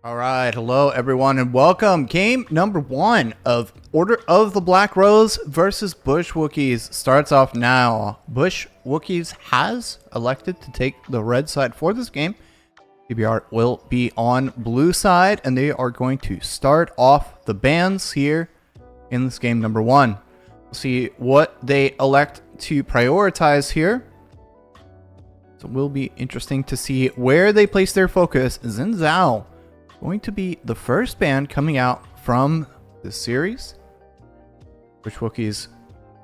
All right, hello everyone and welcome. Game number 1 of Order of the Black Rose versus Bush Wookiees starts off now. Bush Wookiees has elected to take the red side for this game. TBR will be on blue side and they are going to start off the bans here in this game number 1. We'll see what they elect to prioritize here. So it will be interesting to see where they place their focus. Xin Zhao going to be the first ban coming out from this series. Bush Wookiees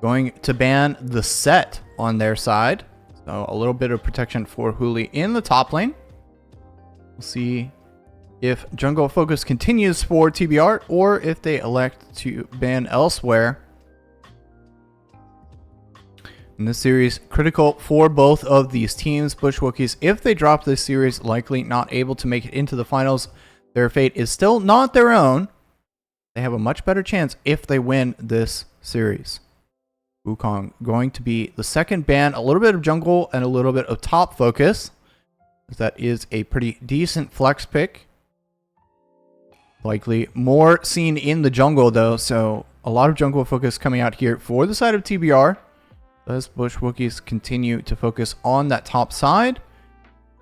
going to ban the set on their side. So a little bit of protection for Huli in the top lane. We'll see if jungle focus continues for TBR or if they elect to ban elsewhere. In this series, critical for both of these teams. Bush Wookiees, if they drop this series, likely not able to make it into the finals. Their fate is still not their own. They have a much better chance if they win this series. Wukong going to be the second ban. A little bit of jungle and a little bit of top focus. That is a pretty decent flex pick. Likely more seen in the jungle though. So a lot of jungle focus coming out here for the side of TBR. Does Bush Wookiees continue to focus on that top side?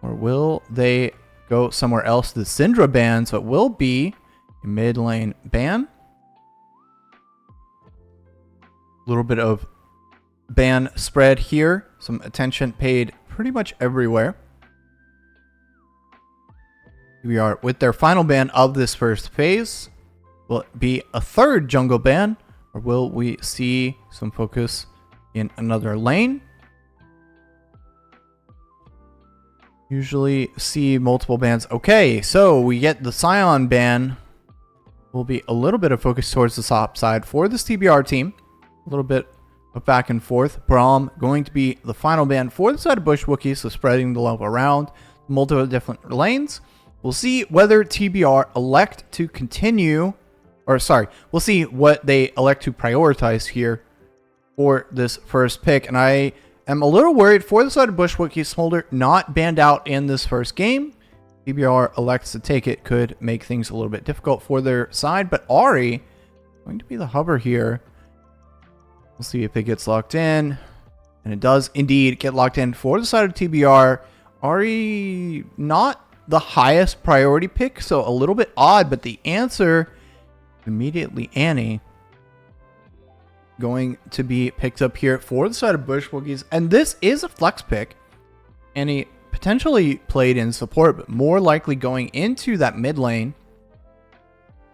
Or will they go somewhere else? The Syndra ban, so it will be a mid lane ban. A little bit of ban spread here. Some attention paid pretty much everywhere. Here we are with their final ban of this first phase. Will it be a third jungle ban, or will we see some focus in another lane? Usually see multiple bans. Okay, so we get the Scion ban. Will be a little bit of focus towards the top side for this TBR team. A little bit of back and forth. Braum going to be the final ban for the side of Bush Wookiees, so spreading the love around multiple different lanes. We'll see whether TBR elect to continue, or sorry, we'll see what they elect to prioritize here for this first pick. And I am a little worried for the side of Bush Wookiees. Smolder not banned out in this first game. TBR elects to take it. Could make things a little bit difficult for their side. But Ahri going to be the hover here. We'll see if it gets locked in. And it does indeed get locked in for the side of TBR. Ahri not the highest priority pick. So a little bit odd. But the answer immediately Annie. Going to be picked up here for the side of Bush Wookiees. And this is a flex pick. And he potentially played in support, but more likely going into that mid lane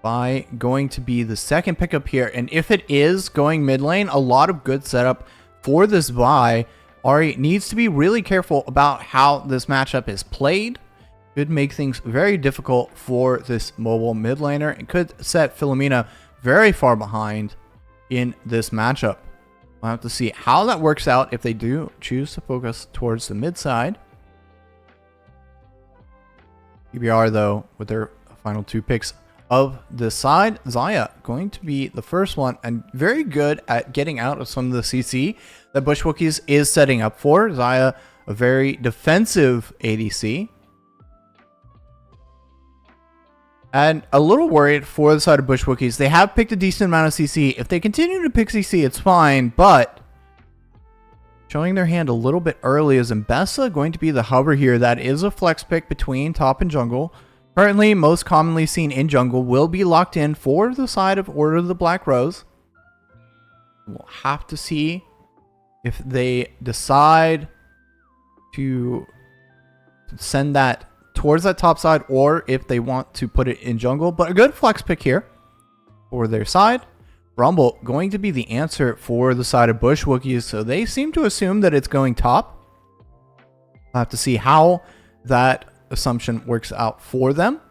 by going to be the second pickup here. And if it is going mid lane, a lot of good setup for this buy. Ahri needs to be really careful about how this matchup is played. Could make things very difficult for this mobile mid laner. It could set Philomena very far behind in this matchup. We'll have to see how that works out if they do choose to focus towards the mid side. TBR though, with their final 2 picks of this side, Xayah going to be the first one and very good at getting out of some of the CC that Bush Wookiees is setting up for. Xayah, a very defensive ADC. And a little worried for the side of Bush Wookiees. They have picked a decent amount of CC. If they continue to pick CC, it's fine. But showing their hand a little bit early is Mbessa going to be the hover here. That is a flex pick between top and jungle. Currently, most commonly seen in jungle will be locked in for the side of Order of the Black Rose. We'll have to see if they decide to send that towards that top side or if they want to put it in jungle. But a good flex pick here for their side. Rumble going to be the answer for the side of Bush Wookiees, so they seem to assume that it's going top. I'll have to see how that assumption works out for them.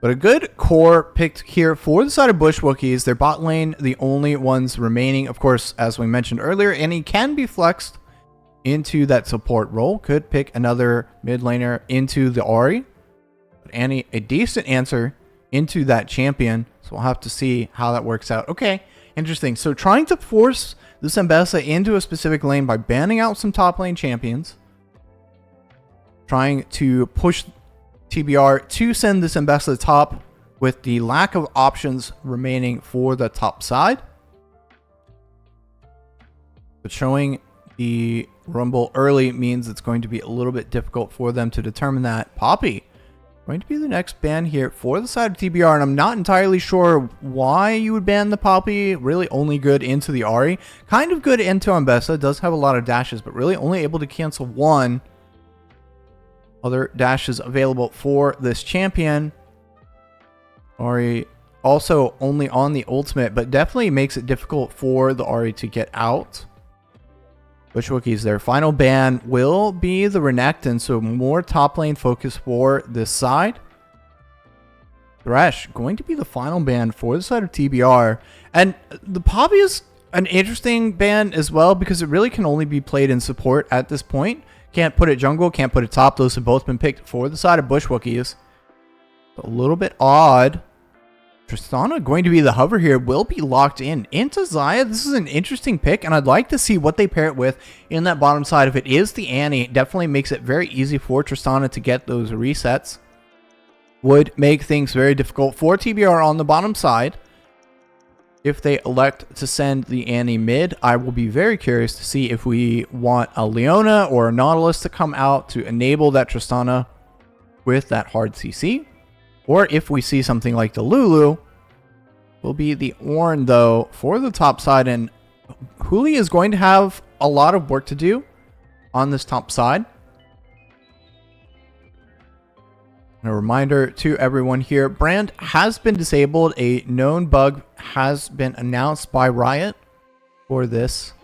But a good core picked here for the side of Bush Wookiees. Their bot lane, the only ones remaining, of course, as we mentioned earlier, and he can be flexed into that support role. Could pick another mid laner into the Ahri. But Annie, a decent answer into that champion. So we'll have to see how that works out. Okay, interesting. So trying to force this Mbessa into a specific lane by banning out some top lane champions. Trying to push TBR to send this Mbessa to the top with the lack of options remaining for the top side. But showing the rumble early means it's going to be a little bit difficult for them to determine that. Poppy going to be the next ban here for the side of TBR, and I'm not entirely sure why you would ban the Poppy. Really only good into the Ahri. Kind of good into Mbessa. Does have a lot of dashes, but really only able to cancel one. Other dashes available for this champion. Ahri also only on the ultimate, but definitely makes it difficult for the Ahri to get out. Bush Wookiees, their final ban will be the Renekton, so more top lane focus for this side. Thresh going to be the final ban for the side of TBR. And the Poppy is an interesting ban as well because it really can only be played in support at this point. Can't put it jungle, can't put it top. Those have both been picked for the side of Bush Wookiees. A little bit odd. Tristana going to be the hover here, will be locked in into Xayah. This is an interesting pick, and I'd like to see what they pair it with in that bottom side. If it is the Annie, it definitely makes it very easy for Tristana to get those resets. Would make things very difficult for TBR on the bottom side. If they elect to send the Annie mid, I will be very curious to see if we want a Leona or a Nautilus to come out to enable that Tristana with that hard CC. Or if we see something like the Lulu, will be the Ornn though for the top side. And Huli is going to have a lot of work to do on this top side. And a reminder to everyone here, Brand has been disabled. A known bug has been announced by Riot for this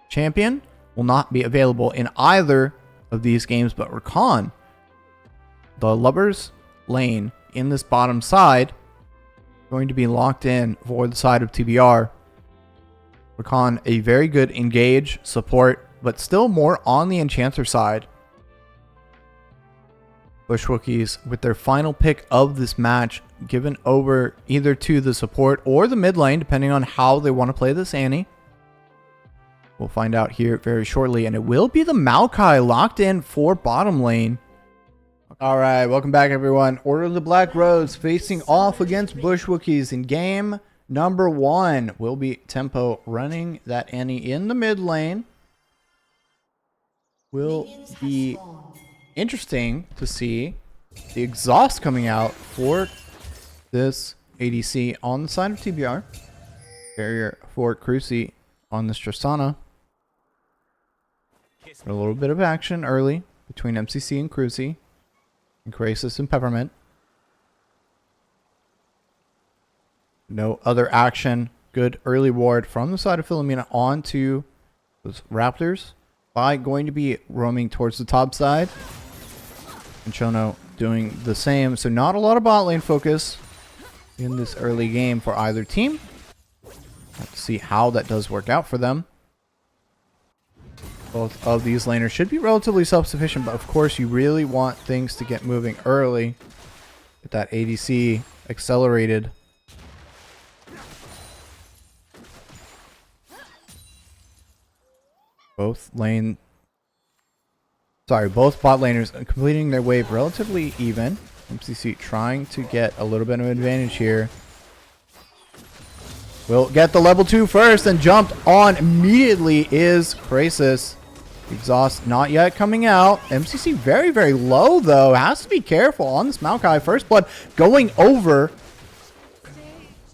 champion. Will not be available in either of these games, but Rakan, the Lubbers lane in this bottom side, going to be locked in for the side of TBR. Rakan, a very good engage support, but still more on the Enchanter side. Bush Wookiees with their final pick of this match given over either to the support or the mid lane, depending on how they want to play this Annie. We'll find out here very shortly, and it will be the Maokai locked in for bottom lane. All right, welcome back, everyone. Order of the Black Rose facing off against Bush Wookiees in game number 1. Will be Tempo running that Annie in the mid lane. Will be interesting to see the exhaust coming out for this ADC on the side of TBR. Barrier for Cruci on this Tristana. A little bit of action early between MCC and Cruci. And Krasis and Peppermint. No other action. Good early ward from the side of Philomena onto those Raptors. By going to be roaming towards the top side. And Chono doing the same. So not a lot of bot lane focus in this early game for either team. Have to see how that does work out for them. Both of these laners should be relatively self-sufficient, but of course you really want things to get moving early. Get that ADC accelerated. Both bot laners completing their wave relatively even. MCC trying to get a little bit of advantage here. Will get the level 2 first, and jumped on immediately is Krasis. Exhaust not yet coming out. MCC very, very low though. Has to be careful on this Maokai. First blood going over.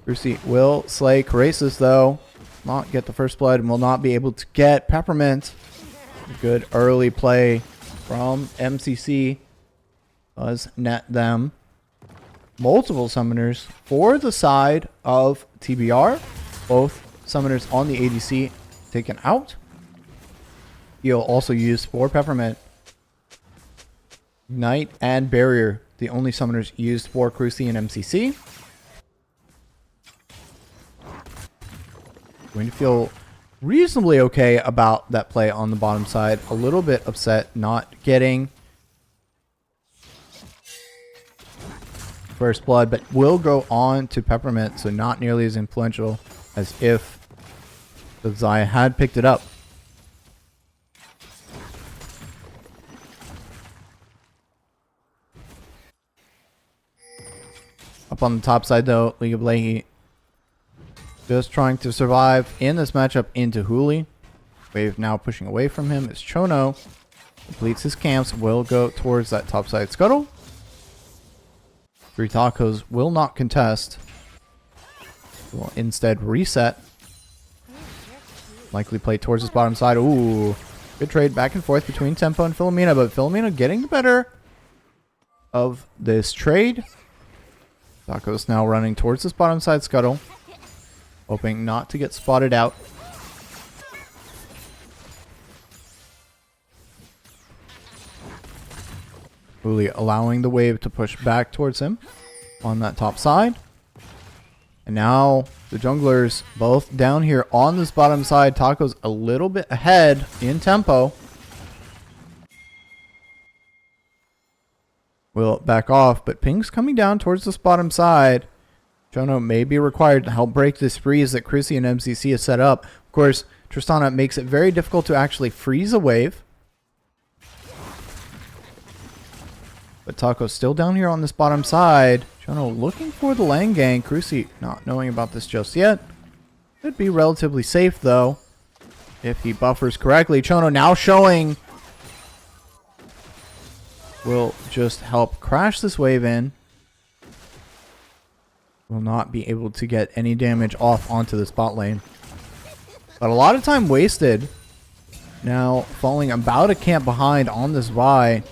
Cruci will slay Krasis though. Not get the first blood and will not be able to get Peppermint. Good early play from MCC. Does net them multiple summoners for the side of TBR. Both summoners on the ADC taken out. He'll also use for Peppermint. Ignite and Barrier, the only summoners used for Cruci and MCC. Going to feel reasonably okay about that play on the bottom side. A little bit upset not getting first blood, but will go on to Peppermint, so not nearly as influential as if the Xayah had picked it up. Up on the top side though, League of Leahy just trying to survive in this matchup into Huli. Wave now pushing away from him as Chono completes his camps, will go towards that top side scuttle. 3 tacos will not contest. Will instead reset. Likely play towards his bottom side. Ooh. Good trade back and forth between Tempo and Philomena, but Philomena getting the better of this trade. Tacos now running towards this bottom side scuttle, hoping not to get spotted out. Huli allowing the wave to push back towards him on that top side. And now the junglers both down here on this bottom side. Tacos a little bit ahead in tempo. Will back off, but Ping's coming down towards this bottom side. Chono may be required to help break this freeze that Chrissy and MCC has set up. Of course, Tristana makes it very difficult to actually freeze a wave. But Taco's still down here on this bottom side. Chono looking for the lane gang. Cruci not knowing about this just yet. Could be relatively safe though, if he buffers correctly. Chono now showing will just help crash this wave in. Will not be able to get any damage off onto the spot lane. But a lot of time wasted. Now falling about a camp behind on this Vi.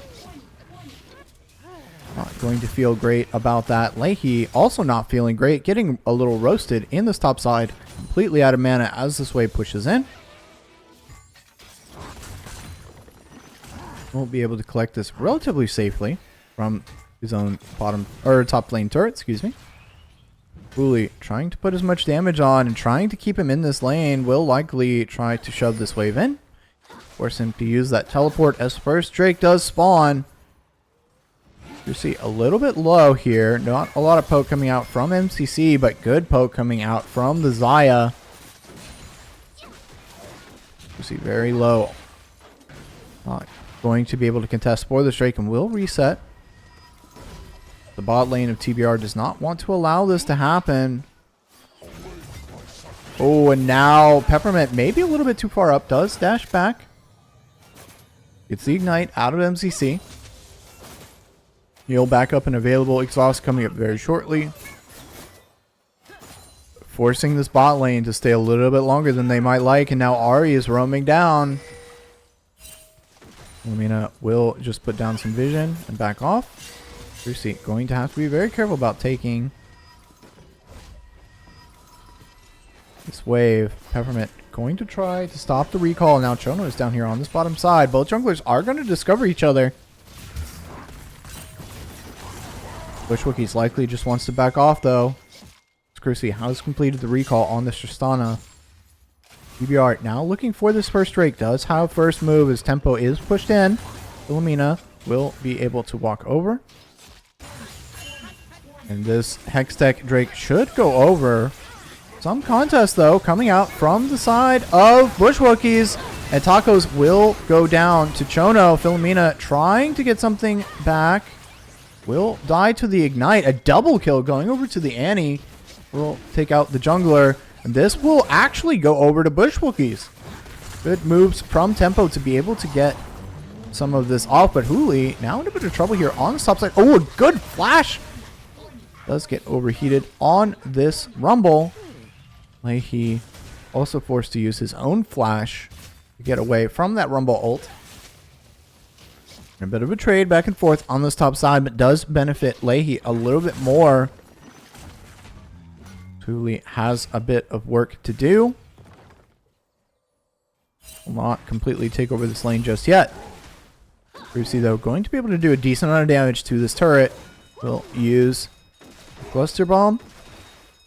Not going to feel great about that. Leahy also not feeling great. Getting a little roasted in this top side. Completely out of mana as this wave pushes in. Won't be able to collect this relatively safely from his own bottom or top lane turret, excuse me. Huli trying to put as much damage on and trying to keep him in this lane. Will likely try to shove this wave in. Force him to use that teleport as first Drake does spawn. You see a little bit low here. Not a lot of poke coming out from MCC, but good poke coming out from the Xayah. You see very low. Not going to be able to contest for the Drake and will reset. The bot lane of TBR does not want to allow this to happen. Oh, and now Peppermint maybe a little bit too far up. Does dash back. Gets the ignite out of MCC. Heal back up and available. Exhaust coming up very shortly. Forcing this bot lane to stay a little bit longer than they might like. And now Ahri is roaming down. Lumina will just put down some vision and back off. Lucy going to have to be very careful about taking this wave. Peppermint going to try to stop the recall. Now Chono is down here on this bottom side. Both junglers are going to discover each other. Bush Wookiees likely just wants to back off though. Cruci has completed the recall on this Tristana. TBR now looking for this first Drake. Does have first move as tempo is pushed in. Philomena will be able to walk over. And this Hextech Drake should go over. Some contest though coming out from the side of Bush Wookiees. And Tacos will go down to Chono. Philomena trying to get something back. Will die to the ignite. A double kill going over to the Annie. Will take out the jungler. And this will actually go over to Bush Wookiees. Good moves from Tempo to be able to get some of this off. But Huli now in a bit of trouble here on the top side. Oh, a good flash. Does get overheated on this Rumble. Leahy also forced to use his own flash to get away from that Rumble ult. A bit of a trade back and forth on this top side, but does benefit Leahy a little bit more. Huli has a bit of work to do. Will not completely take over this lane just yet. Cruci though going to be able to do a decent amount of damage to this turret. Will use Cluster Bomb.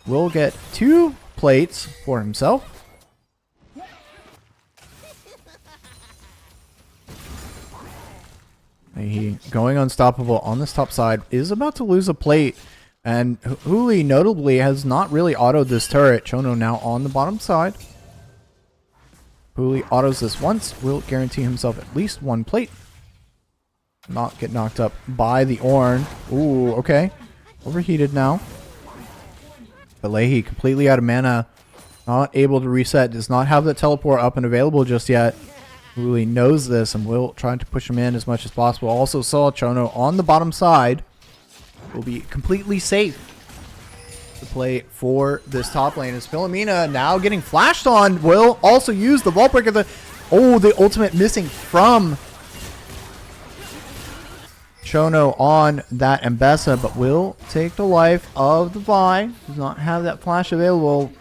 Will get 2 plates for himself. He going unstoppable on this top side. Is about to lose a plate. And Huli notably has not really autoed this turret. Chono now on the bottom side. Huli autos this once. Will guarantee himself at least 1 plate. Not get knocked up by the Ornn. Ooh, okay. Overheated now. But Leahy completely out of mana. Not able to reset. Does not have that teleport up and available just yet. Really knows this and will try to push him in as much as possible. Also saw Chono on the bottom side. Will be completely safe to play for this top lane. As Philomena now getting flashed on. Will also use the Vault Breaker. The ultimate missing from Chono on that Mbessa, but will take the life of the Vi. Does not have that flash available.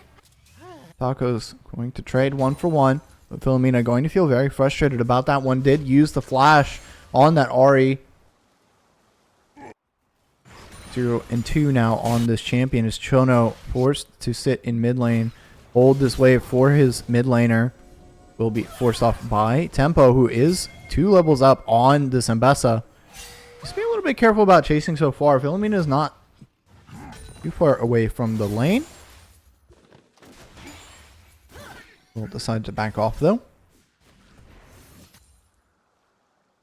Taco's going to trade 1-for-1. But Philomena going to feel very frustrated about that one. Did use the flash on that Ahri. 0-2 now on this champion. Is Chono forced to sit in mid lane. Hold this wave for his mid laner. Will be forced off by Tempo, who is 2 levels up on this Mbessa. Just be a little bit careful about chasing so far. Philomena is not too far away from the lane. Will decide to back off though.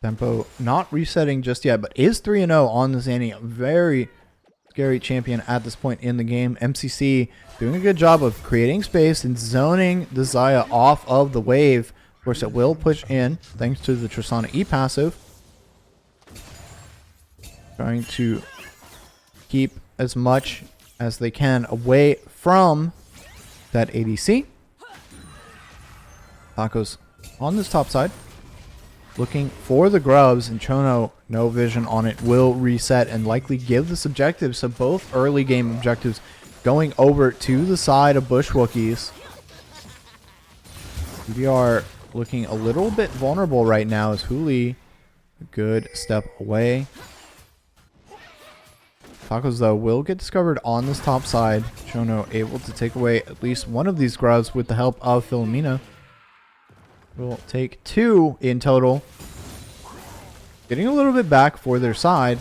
Tempo not resetting just yet, but is 3-0 on this Annie. Very scary champion at this point in the game. MCC doing a good job of creating space and zoning the Xayah off of the wave. Of course, it will push in thanks to the Tristana E passive. Trying to keep as much as they can away from that ADC. Taco's on this top side, looking for the grubs, and Chono, no vision on it, will reset and likely give this objective. So both early game objectives going over to the side of Bush Wookiees. TBR looking a little bit vulnerable right now as Huli a good step away. Tacos, though, will get discovered on this top side. Chono able to take away at least one of these grubs with the help of Philomena. Will take 2 in total. Getting a little bit back for their side.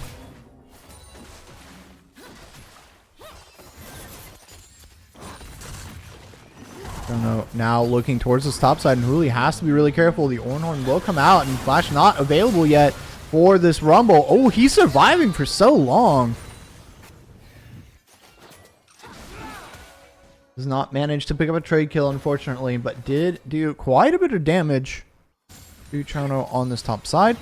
Chono now looking towards this top side, and Huli has to be really careful. The Ornhorn will come out, and Flash not available yet for this Rumble. Oh, he's surviving for so long. Does not manage to pick up a trade kill, unfortunately, but did do quite a bit of damage to Chono on this top side.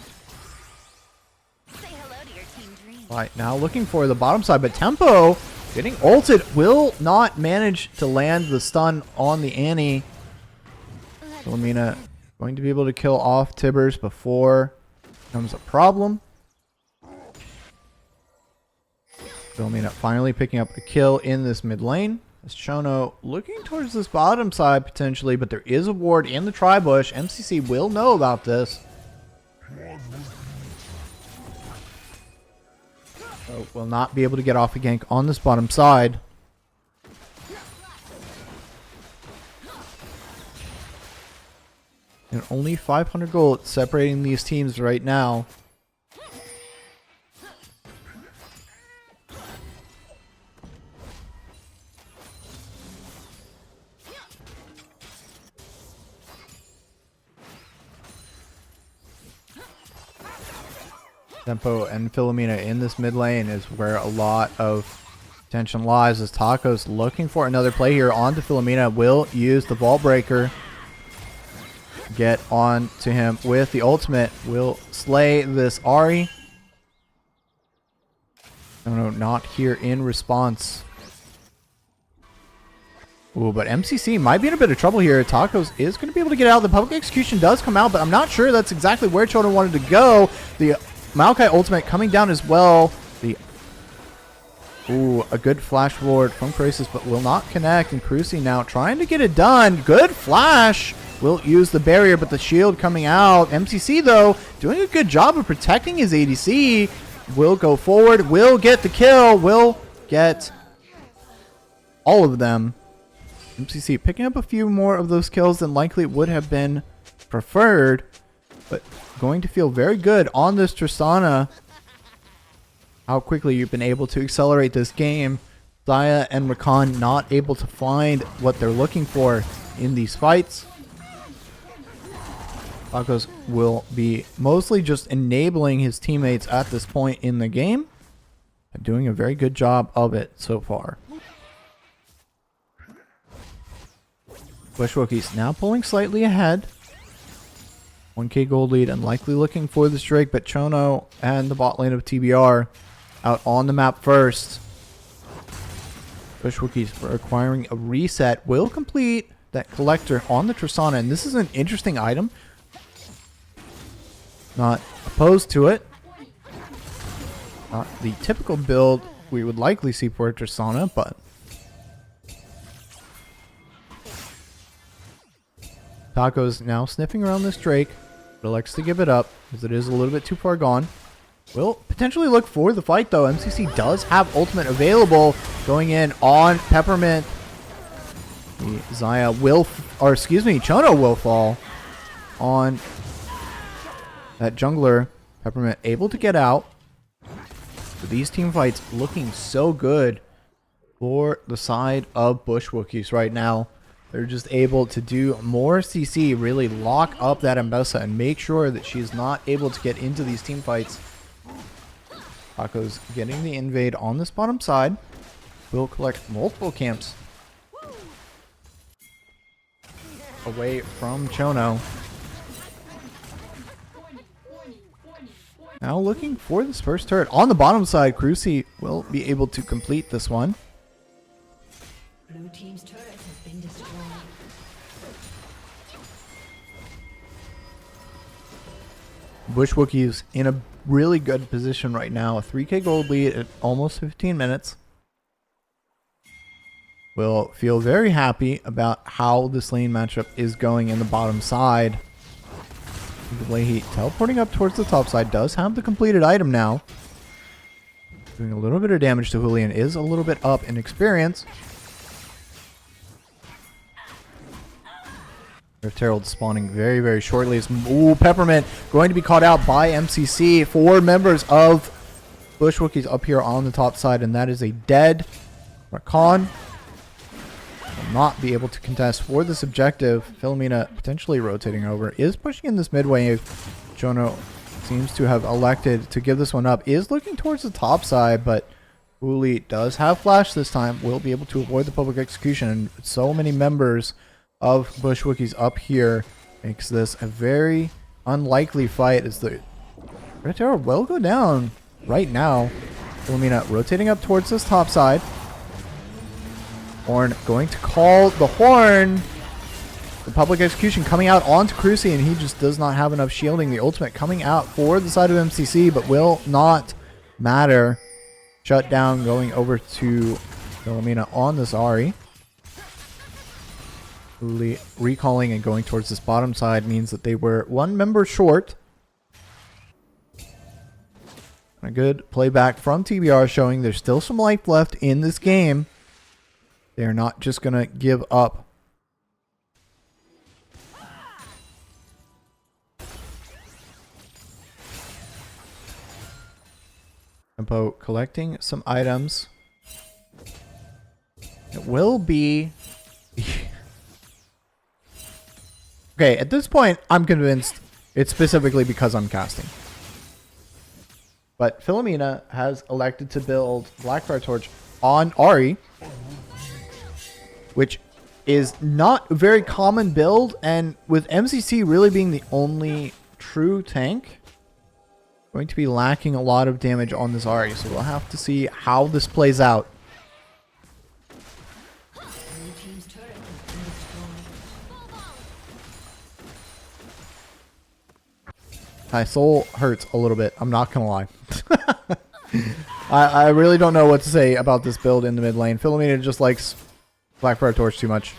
Right, now looking for the bottom side, but Tempo getting ulted will not manage to land the stun on the Annie. Philomena going to be able to kill off Tibbers before it becomes a problem. Philomena finally picking up a kill in this mid lane. As Chono looking towards this bottom side potentially, but there is a ward in the tri-bush. MCC will know about this. So will not be able to get off a gank on this bottom side. And only 500 gold separating these teams right now. Tempo and Philomena in this mid lane is where a lot of tension lies, as Taco's looking for another play here onto Philomena. Will use the Vault Breaker. Get on to him with the ultimate. Will slay this Ahri. No, not here in response. Ooh, but MCC might be in a bit of trouble here. Tacos is going to be able to get out. The public execution does come out, but I'm not sure that's exactly where Chono wanted to go. The Maokai ultimate coming down as well. A good flash ward from Krasis, but will not connect. And Cruci now trying to get it done. Good flash. Will use the barrier, but the shield coming out. MCC, though, doing a good job of protecting his ADC. Will go forward. Will get the kill. Will get all of them. MCC picking up a few more of those kills than likely would have been preferred, but going to feel very good on this Tristana. How quickly you've been able to accelerate this game. Xayah and Rakan not able to find what they're looking for in these fights. Tacos will be mostly just enabling his teammates at this point in the game. Doing a very good job of it so far. Bush Wookiees now pulling slightly ahead. 1k gold lead and likely looking for this Drake, but Chono and the bot lane of TBR out on the map first. Bush Wookiees requiring a reset will complete that collector on the Tristana, and this is an interesting item. Not opposed to it. Not the typical build we would likely see for Tristana, but Taco's now sniffing around this Drake, but elects to give it up as it is a little bit too far gone. Will potentially look for the fight though. MCC does have ultimate available going in on Peppermint. The Zaya will, or excuse me, Chono will fall on that jungler. Peppermint able to get out. But these team fights looking so good for the side of Bush Wookiees right now. They're just able to do more CC, really lock up that Ambessa and make sure that she's not able to get into these team fights. Taco's getting the invade on this bottom side. Will collect multiple camps away from Chono. Now looking for this first turret on the bottom side. Cruci will be able to complete this one. Blue team's turret has been destroyed. Bush Wookiees in a really good position right now. A 3k gold lead at almost 15 minutes. Will feel very happy about how this lane matchup is going in the bottom side. Leahy teleporting up towards the top side, does have the completed item now. Doing a little bit of damage to Julian, is a little bit up in experience. Rift Herald spawning very, very shortly. Ooh, Peppermint going to be caught out by MCC. 4 members of Bush Wookiees up here on the top side, and that is a dead Rakan. Will not be able to contest for this objective. Philomena potentially rotating over, is pushing in this mid wave. Chono seems to have elected to give this one up, is looking towards the top side, but Uli does have flash this time, will be able to avoid the public execution. And so many members of Bush Wookiees up here makes this a very unlikely fight, as the Red Terror will go down right now. Philomena rotating up towards this top side. Horn going to call the horn. The public execution coming out onto Cruci, and he just does not have enough shielding. The ultimate coming out for the side of MCC, but will not matter. Shut down going over to Philomena on this Ahri. Recalling and going towards this bottom side means that they were 1 member short. A good playback from TBR showing there's still some life left in this game. They're not just going to give up. Tempo collecting some items. It will be... Okay, at this point, I'm convinced it's specifically because I'm casting. But Philomena has elected to build Blackfire Torch on Ahri, which is not a very common build, and with MCC really being the only true tank, going to be lacking a lot of damage on this Ahri, so we'll have to see how this plays out. My soul hurts a little bit, I'm not gonna lie. I really don't know what to say about this build in the mid lane. Philomena just likes Blackfire Torch too much.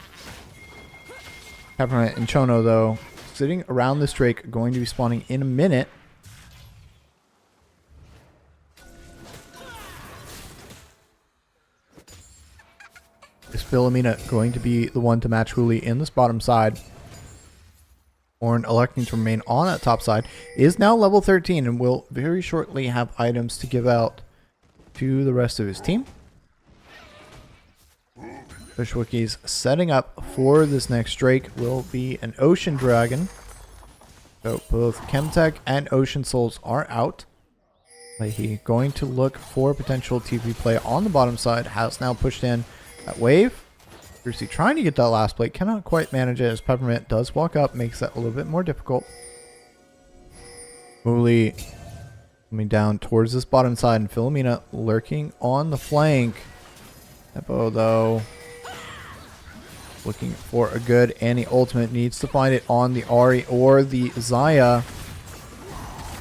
Peppermint and Chono, though, sitting around this Drake, going to be spawning in a minute. Is Philomena going to be the one to match Huli in this bottom side? Ornn electing to remain on that top side, is now level 13 and will very shortly have items to give out to the rest of his team. Bush Wookiees setting up for this next Drake will be an Ocean Dragon. So both Chemtech and Ocean Souls are out. Leahy going to look for potential TP play on the bottom side, has now pushed in that wave. Brucey trying to get that last plate. Cannot quite manage it as Peppermint does walk up. Makes that a little bit more difficult. Hooli coming down towards this bottom side. And Philomena lurking on the flank. Tempo though. Looking for a good anti-ultimate. Needs to find it on the Ahri or the Xayah.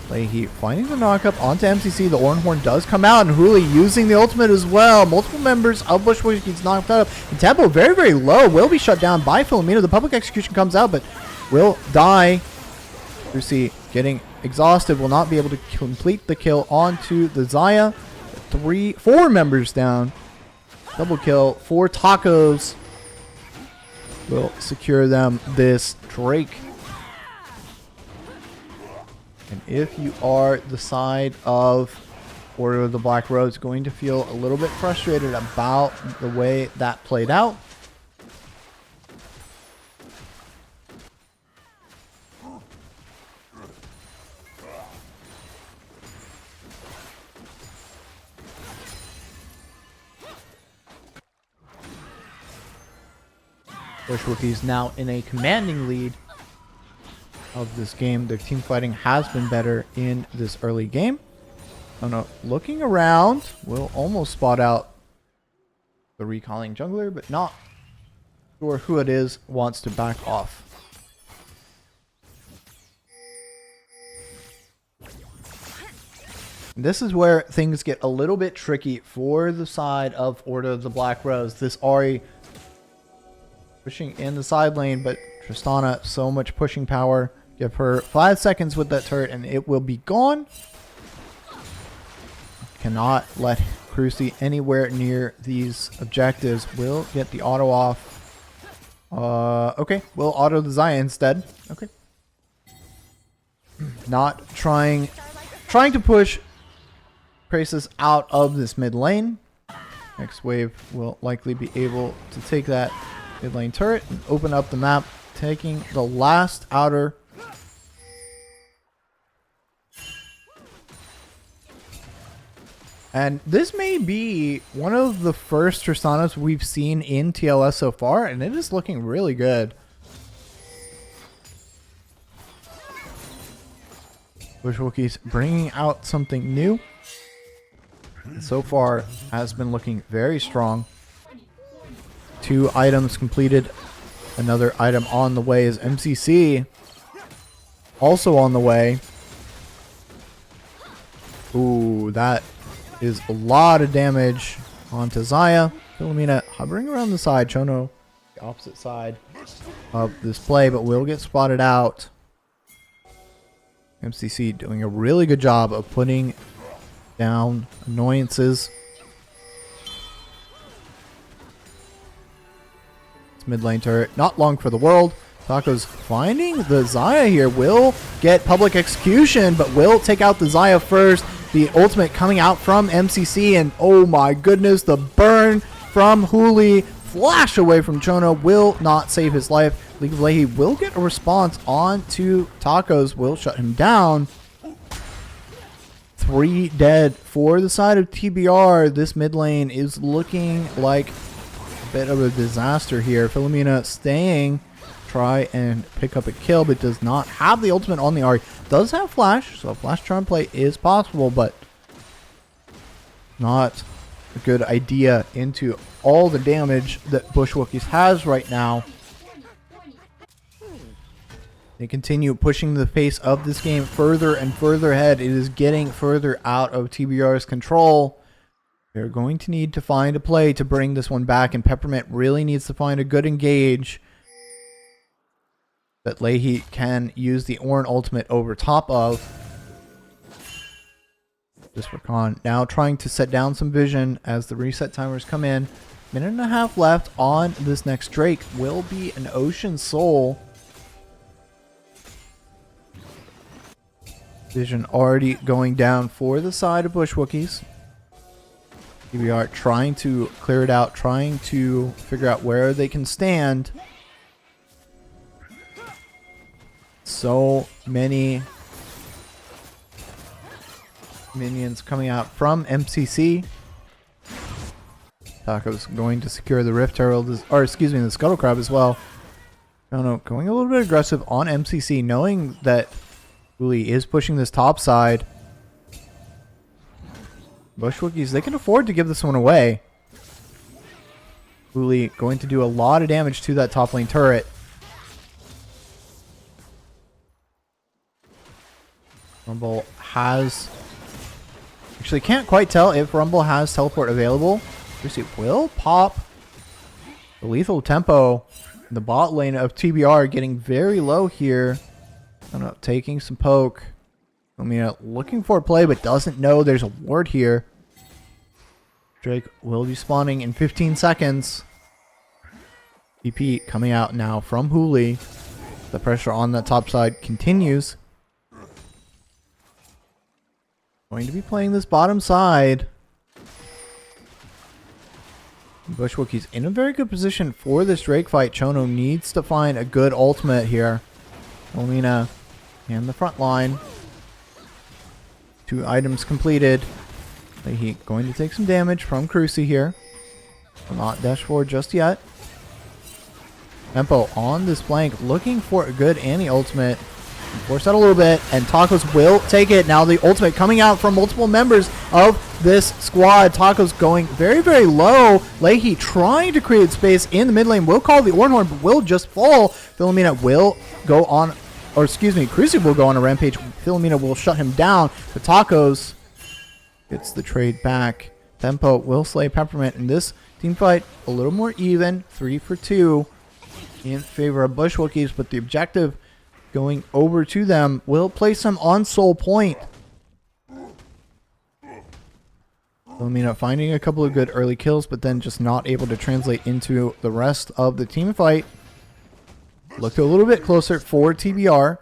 Leahy finding the knockup onto MCC. The Oran Horn does come out, and Hooli using the ultimate as well. Multiple members of Bush Wookies knocked out. And tempo very, very low. Will be shut down by Philomena. The public execution comes out, but will die. Brucey getting exhausted. Will not be able to complete the kill onto the Xayah. 4 members down. Double kill. 4 tacos will secure them this Drake. And if you are the side of Order of the Black Rose, going to feel a little bit frustrated about the way that played out. Bush Wookiees now in a commanding lead of this game. Their team fighting has been better in this early game. Oh no, looking around, will almost spot out the recalling jungler, but not sure who it is. Wants to back off. This is where things get a little bit tricky for the side of Order of the Black Rose. This Ahri pushing in the side lane, but Tristana, so much pushing power. Give her 5 seconds with that turret and it will be gone. Cannot let Crucy anywhere near these objectives. Will get the auto off. Okay, we'll auto the Xayah instead. Okay. Not trying to push Krasis out of this mid lane. Next wave will likely be able to take that mid lane turret and open up the map, taking the last outer. And this may be one of the first Tristanas we've seen in TLS so far, and it is looking really good. Bush Wookiees bringing out something new. And so far has been looking very strong. 2 items completed. Another item on the way is MCC. Also on the way. Ooh, that is a lot of damage onto Xayah. Philomena hovering around the side. Chono, the opposite side of this play, but will get spotted out. MCC doing a really good job of putting down annoyances. It's mid lane turret. Not long for the world. Taco's finding the Xayah here. Will get public execution, but will take out the Xayah first. The ultimate coming out from MCC, and oh my goodness, the burn from Hooli. Flash away from Chono will not save his life. League of Leahy will get a response on to Tacos. Will shut him down. 3 dead for the side of TBR. This mid lane is looking like a bit of a disaster here. Philomena staying. Try and pick up a kill, but does not have the ultimate on the Ahri. Does have flash, so a flash charm play is possible, but not a good idea into all the damage that Bush Wookiees has right now. They continue pushing the pace of this game further and further ahead. It is getting further out of TBR's control. They're going to need to find a play to bring this one back, and Peppermint really needs to find a good engage that Leahy can use the Ornn ultimate over top of. This Rakan now trying to set down some vision as the reset timers come in. 1.5 minutes left on this next Drake. Will be an Ocean Soul. Vision already going down for the side of Bush Wookiees. TBR trying to clear it out, trying to figure out where they can stand. So many minions coming out from MCC. Taco's going to secure the Rift Herald, or excuse me, the Scuttle Crab as well. Chono going a little bit aggressive on MCC, knowing that Uli is pushing this top side. Bush Wookiees, they can afford to give this one away. Uli going to do a lot of damage to that top lane turret. Rumble has... Actually, can't quite tell if Rumble has teleport available. Lucy will pop the lethal tempo. The bot lane of TBR getting very low here. I don't know, taking some poke. I mean, looking for a play, but doesn't know there's a ward here. Drake will be spawning in 15 seconds. TP coming out now from Hooli. The pressure on that top side continues. Going to be playing this bottom side. Bush Wookiees in a very good position for this Drake fight. Chono needs to find a good ultimate here. Olina and the front line. 2 items completed. He going to take some damage from Cruci here. Will not dash forward just yet. Tempo on this flank, looking for a good anti-ultimate. Force out a little bit, and Tacos will take it. Now the ultimate coming out from multiple members of this squad. Tacos going very, very low. Leahy trying to create space in the mid lane. Will call the Ornhorn, but will just fall. Philomena will go on, or excuse me, Cruci will go on a rampage. Philomena will shut him down, but Tacos gets the trade back. Tempo will slay Peppermint in this team fight. A little more even, 3 for 2 in favor of Bush Wookiees, but the objective going over to them will place him on Soul Point. Philomena finding a couple of good early kills, but then just not able to translate into the rest of the team fight. Look a little bit closer for TBR.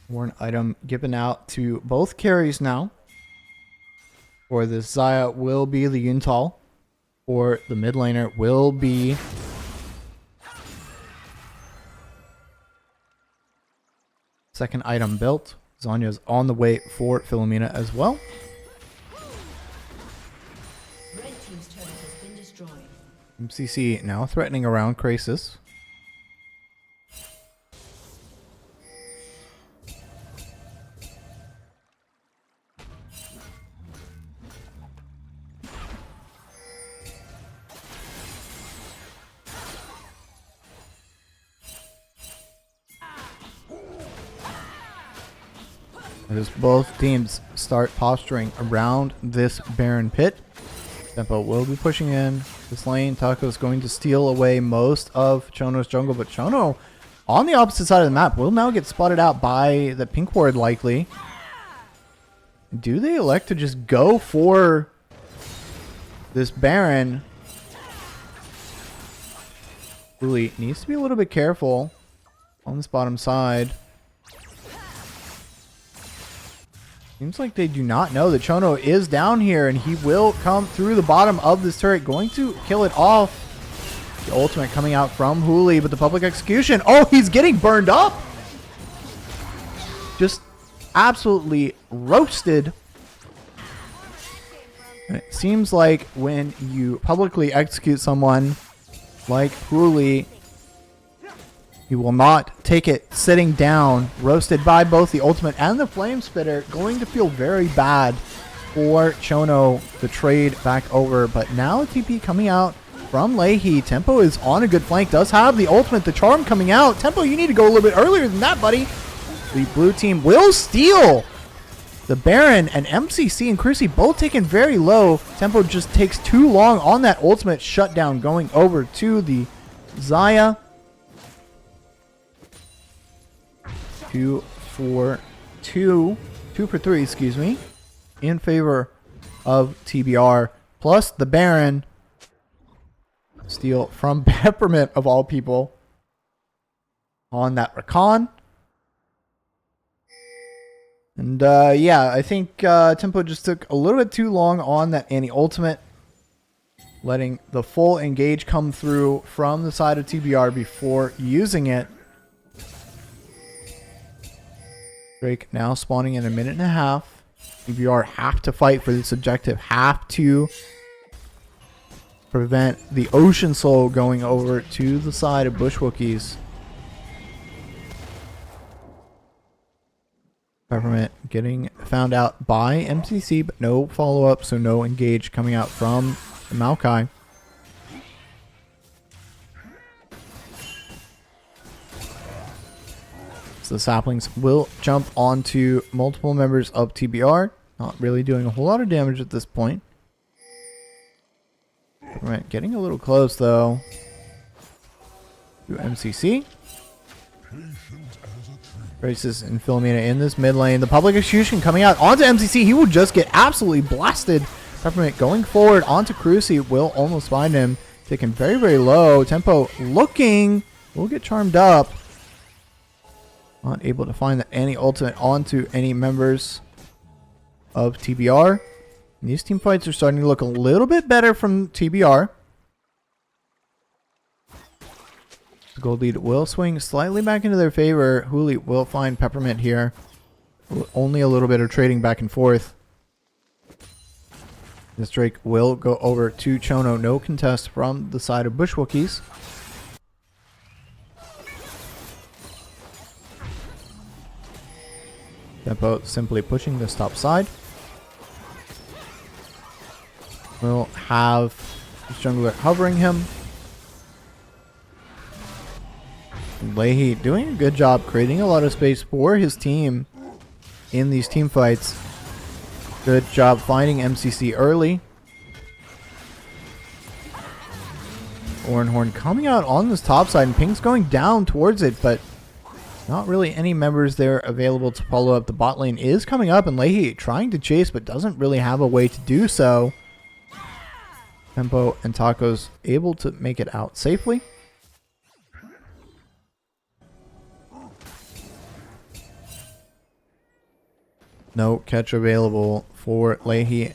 Warn item given out to both carries now. For this Xayah will be the Yuntal. For the mid laner will be second item built. Zonya's on the way for Philomena as well. Red team's turret has been destroyed. MCC now threatening around Krasis. As both teams start posturing around this Baron pit. Tempo will be pushing in this lane. Taco is going to steal away most of Chono's jungle, but Chono on the opposite side of the map will now get spotted out by the pink ward likely. Do they elect to just go for this Baron? Really needs to be a little bit careful on this bottom side. Seems like they do not know that Chono is down here, and he will come through the bottom of this turret, going to kill it off. The ultimate coming out from Hooli, but the public execution. Oh, he's getting burned up. Just absolutely roasted. And it seems like when you publicly execute someone like Hooli, he will not take it sitting down. Roasted by both the ultimate and the flame spitter. Going to feel very bad for Chono. The trade back over. But now TP coming out from Leahy. Tempo is on a good flank. Does have the ultimate. The charm coming out. Tempo, you need to go a little bit earlier than that, buddy. The blue team will steal the Baron, and MCC and Cruci both taken very low. Tempo just takes too long on that ultimate shutdown, going over to the Xayah. 2 for 3, excuse me, in favor of TBR. Plus the Baron. Steal from Peppermint of all people on that Rakan. And yeah, I think Tempo just took a little bit too long on that anti-ultimate. Letting the full engage come through from the side of TBR before using it. Drake now spawning in a minute and a half. TBR have to fight for this objective. Have to prevent the Ocean Soul going over to the side of Bush Wookiees. Peppermint getting found out by MCC, but no follow-up, so no engage coming out from the Maokai. So the saplings will jump onto multiple members of TBR. Not really doing a whole lot of damage at this point. Peppermint getting a little close though to MCC. Races and Philomena in this mid lane. The public execution coming out onto MCC. He will just get absolutely blasted. Peppermint going forward onto Cruci. Will almost find him. Taken very, very low. Tempo looking. Will get charmed up. Not able to find any ultimate onto any members of TBR. And these team fights are starting to look a little bit better from TBR. The gold lead will swing slightly back into their favor. Hooli will find Peppermint here. Only a little bit of trading back and forth. This Drake will go over to Chono. No contest from the side of Bush Wookiees. Tempo simply pushing this top side. We'll have this jungler hovering him. Leahy doing a good job creating a lot of space for his team in these team fights. Good job finding MCC early. Orenhorn coming out on this top side and Pink's going down towards it, but not really any members there available to follow up. The bot lane is coming up and Leahy trying to chase but doesn't really have a way to do so. Tempo and Tacos able to make it out safely. No catch available for Leahy.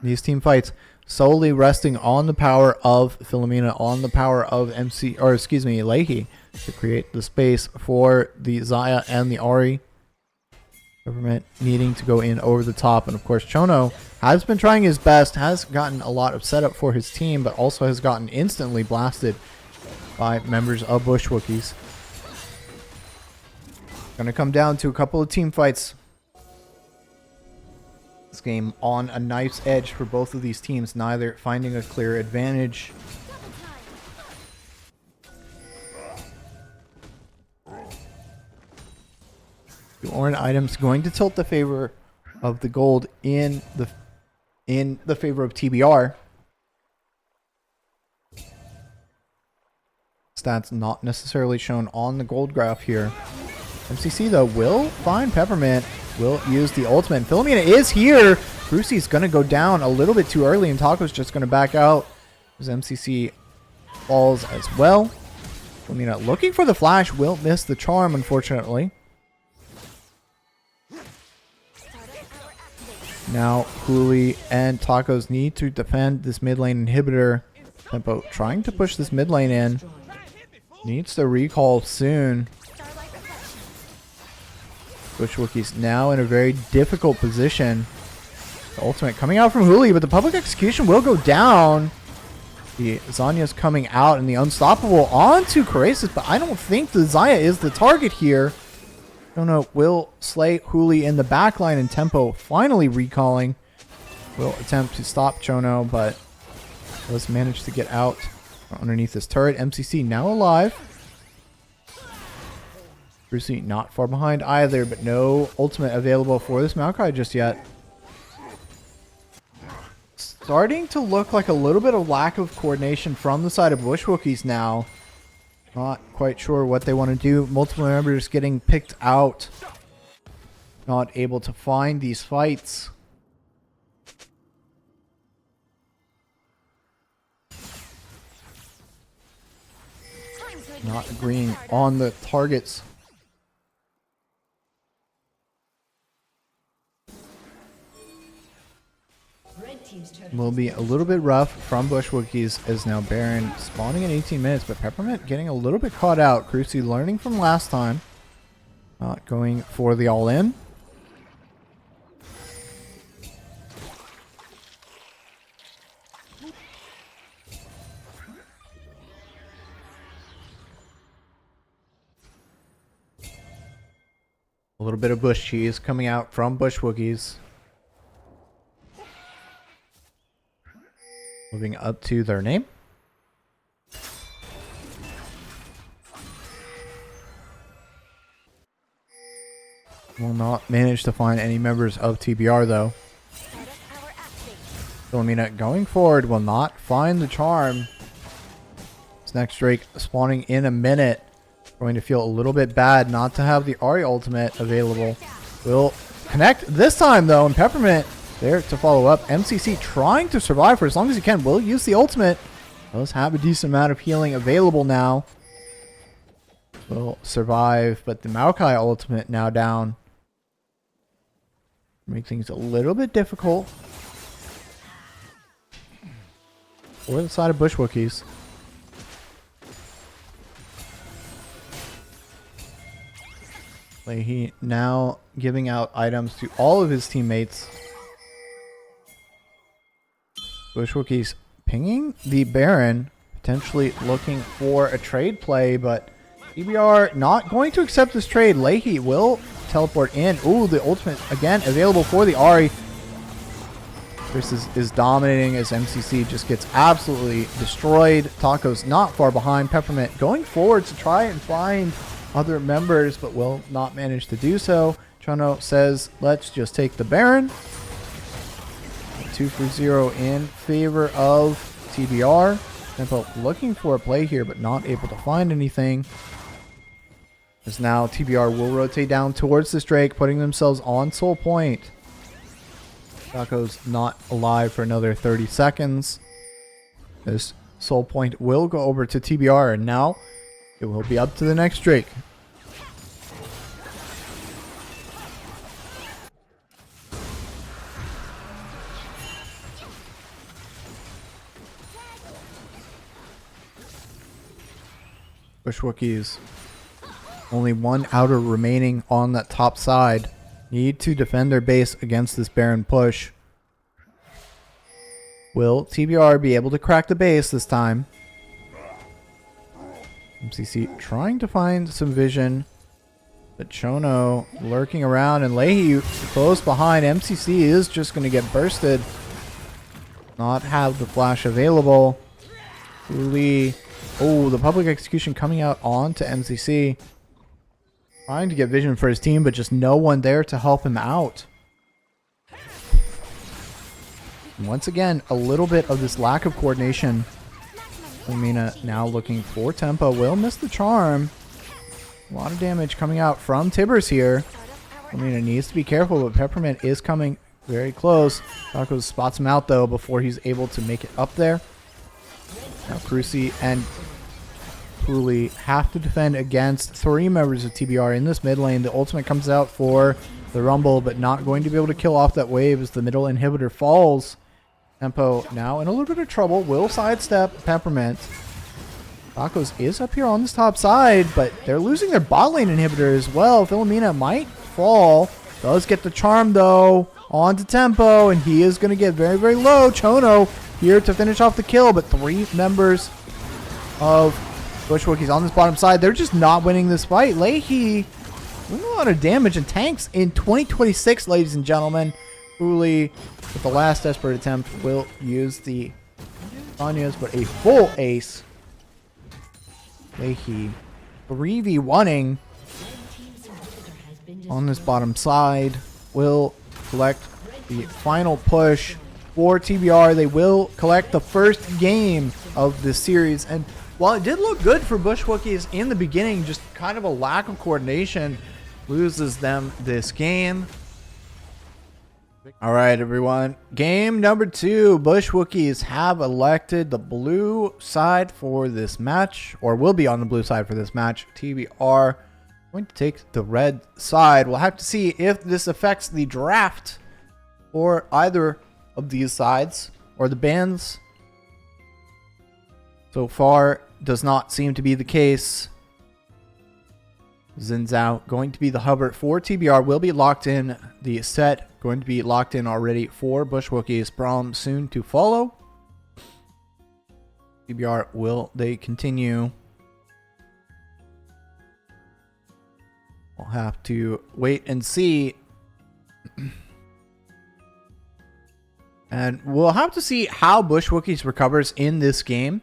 These team fights solely resting on the power of Philomena, on the power of Leahy to create the space for the Xayah and the Ahri. Peppermint needing to go in over the top, and of course Chono has been trying his best, has gotten a lot of setup for his team, but also has gotten instantly blasted by members of Bush Wookiees. Gonna come down to a couple of team fights. This game on a knife's edge for both of these teams, neither finding a clear advantage. The orange items going to tilt the favor of the gold in the favor of TBR. Stats not necessarily shown on the gold graph here. MCC though will find Peppermint, will use the ultimate. Philomena is here. Cruci's gonna go down a little bit too early and Taco's just gonna back out as MCC falls as well. Philomena looking for the flash, will miss the charm unfortunately. Now Hooli and Tacos need to defend this mid lane inhibitor. Tempo trying to push this mid lane in. Needs to recall soon. Bush Wookiees now in a very difficult position. The ultimate coming out from Hooli, but the public execution will go down. The Zanya's coming out and the unstoppable onto Kerasis, but I don't think the Xayah is the target here. Chono will slay Hooli in the backline and Tempo finally recalling. Will attempt to stop Chono, but does manage to get out underneath this turret. MCC now alive. Cruci not far behind either, but no ultimate available for this Maokai just yet. Starting to look like a little bit of lack of coordination from the side of Bush Wookiees now. Not quite sure what they want to do. Multiple members getting picked out. Not able to find these fights. Not agreeing on the targets. Red team's turret will be a little bit rough from Bush Wookiees as now Baron spawning in 18 minutes, but Peppermint getting a little bit caught out. Cruci learning from last time. Not going for the all-in. A little bit of bush cheese coming out from Bush Wookiees. Moving up to their name. Will not manage to find any members of TBR though. Philomena going forward will not find the charm. This next Drake spawning in a minute. Going to feel a little bit bad not to have the Ahri ultimate available. Will connect this time though, and Peppermint there to follow up. MCC trying to survive for as long as he can. Will use the ultimate. Does have a decent amount of healing available now. Will survive, but the Maokai ultimate now down. Make things a little bit difficult for the side of Bush Wookiees. He now giving out items to all of his teammates. Bush Wookiees pinging the Baron, potentially looking for a trade play, but TBR not going to accept this trade. Leahy will teleport in. Ooh, the ultimate again available for the Ahri. This is dominating as MCC just gets absolutely destroyed. Taco's not far behind. Peppermint going forward to try and find other members, but will not manage to do so. Chono says, let's just take the Baron. 2-for-0 in favor of TBR. Tempo looking for a play here, but not able to find anything. As now TBR will rotate down towards this Drake, putting themselves on Soul Point. Taco's not alive for another 30 seconds. This Soul Point will go over to TBR, and now it will be up to the next Drake. Bush Wookiees. Only one outer remaining on that top side. Need to defend their base against this Baron push. Will TBR be able to crack the base this time? MCC trying to find some vision, but Chono lurking around, and Leahy close behind. MCC is just going to get bursted. Not have the flash available. Uli. Oh, the public execution coming out onto MCC. Trying to get vision for his team, but just no one there to help him out. And once again, a little bit of this lack of coordination. Philomena now looking for tempo. Will miss the charm. A lot of damage coming out from Tibbers here. Philomena needs to be careful, but Peppermint is coming very close. Taco spots him out though before he's able to make it up there. Now Cruci and Cooley have to defend against 3 members of TBR in this mid lane. The ultimate comes out for the Rumble, but not going to be able to kill off that wave as the middle inhibitor falls. Tempo now in a little bit of trouble. Will sidestep Peppermint. Tacos is up here on this top side, but they're losing their bot lane inhibitor as well. Philomena might fall. Does get the charm though onto Tempo, and he is going to get very, very low. Chono here to finish off the kill, but 3 members of Bush Wookiees on this bottom side. They're just not winning this fight. Leahy doing a lot of damage and tanks in 2026, ladies and gentlemen. Uli, with the last desperate attempt, will use the Anya's, but a full ace. Leahy 3v1ing on this bottom side. Will collect the final push for TBR. They will collect the first game of this series, and while it did look good for Bush Wookiees in the beginning, just kind of a lack of coordination loses them this game. All right, everyone. Game number 2. Bush Wookiees have elected the blue side for this match, or will be on the blue side for this match. TBR going to take the red side. We'll have to see if this affects the draft for either of these sides or the bans. So far, does not seem to be the case. Xin Zhao going to be the Hubbard for TBR, will be locked in. The set going to be locked in already for Bush Wookiees. Braum soon to follow. TBR, will they continue? We'll have to wait and see. And we'll have to see how Bush Wookiees recovers in this game.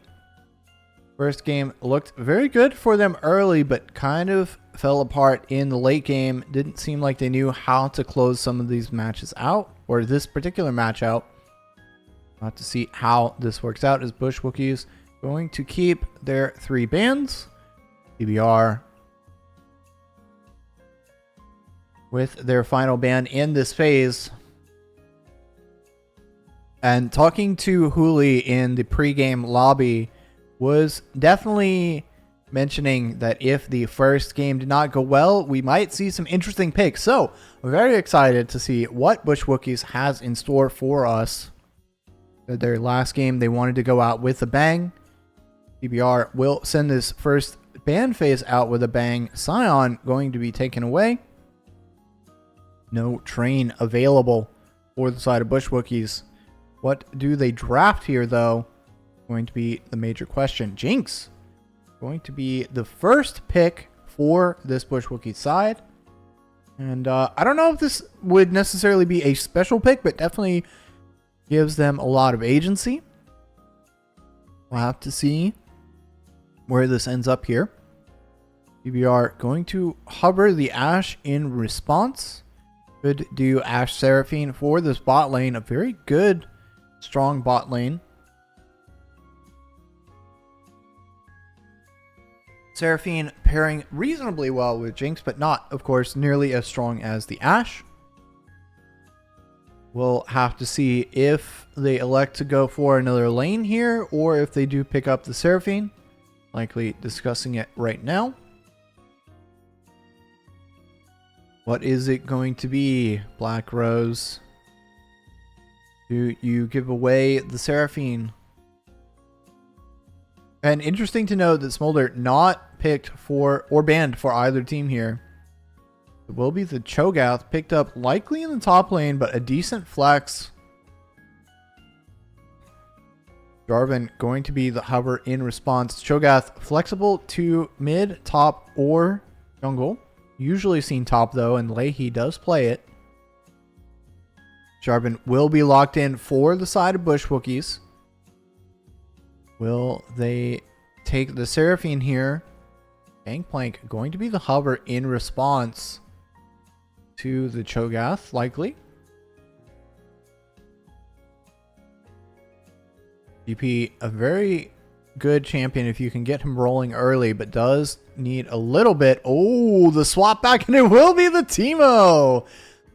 First game looked very good for them early, but kind of fell apart in the late game. Didn't seem like they knew how to close some of these matches out, or this particular match out. We'll have to see how this works out. Is Bush Wookiees going to keep their 3 bans? TBR with their final ban in this phase. And talking to Hooli in the pregame lobby, was definitely mentioning that if the first game did not go well, we might see some interesting picks. So we're very excited to see what Bush Wookiees has in store for us. Their last game, they wanted to go out with a bang. TBR will send this first ban phase out with a bang. Scion going to be taken away. No train available for the side of Bush Wookiees. What do they draft here, though? Going to be the major question. Jinx going to be the first pick for this Bush Wookiee side. And I don't know if this would necessarily be a special pick, but definitely gives them a lot of agency. We'll have to see where this ends up here. TBR going to hover the Ashe in response. Could do Ashe Seraphine for this bot lane. A very good, strong bot lane. Seraphine pairing reasonably well with Jinx, but not, of course, nearly as strong as the Ashe. We'll have to see if they elect to go for another lane here, or if they do pick up the Seraphine. Likely discussing it right now. What is it going to be, Black Rose? Do you give away the Seraphine? And interesting to note that Smolder not picked for or banned for either team here. It will be the Cho'Gath, picked up likely in the top lane, but a decent flex. Jarvan going to be the hover in response. Cho'Gath flexible to mid, top, or jungle. Usually seen top though, and Leahy does play it. Jarvan will be locked in for the side of Bush Wookiees. Will they take the Seraphine here? Gangplank going to be the hover in response to the Cho'Gath, likely. GP, a very good champion if you can get him rolling early, but does need a little bit. Oh, the swap back, and it will be the Teemo.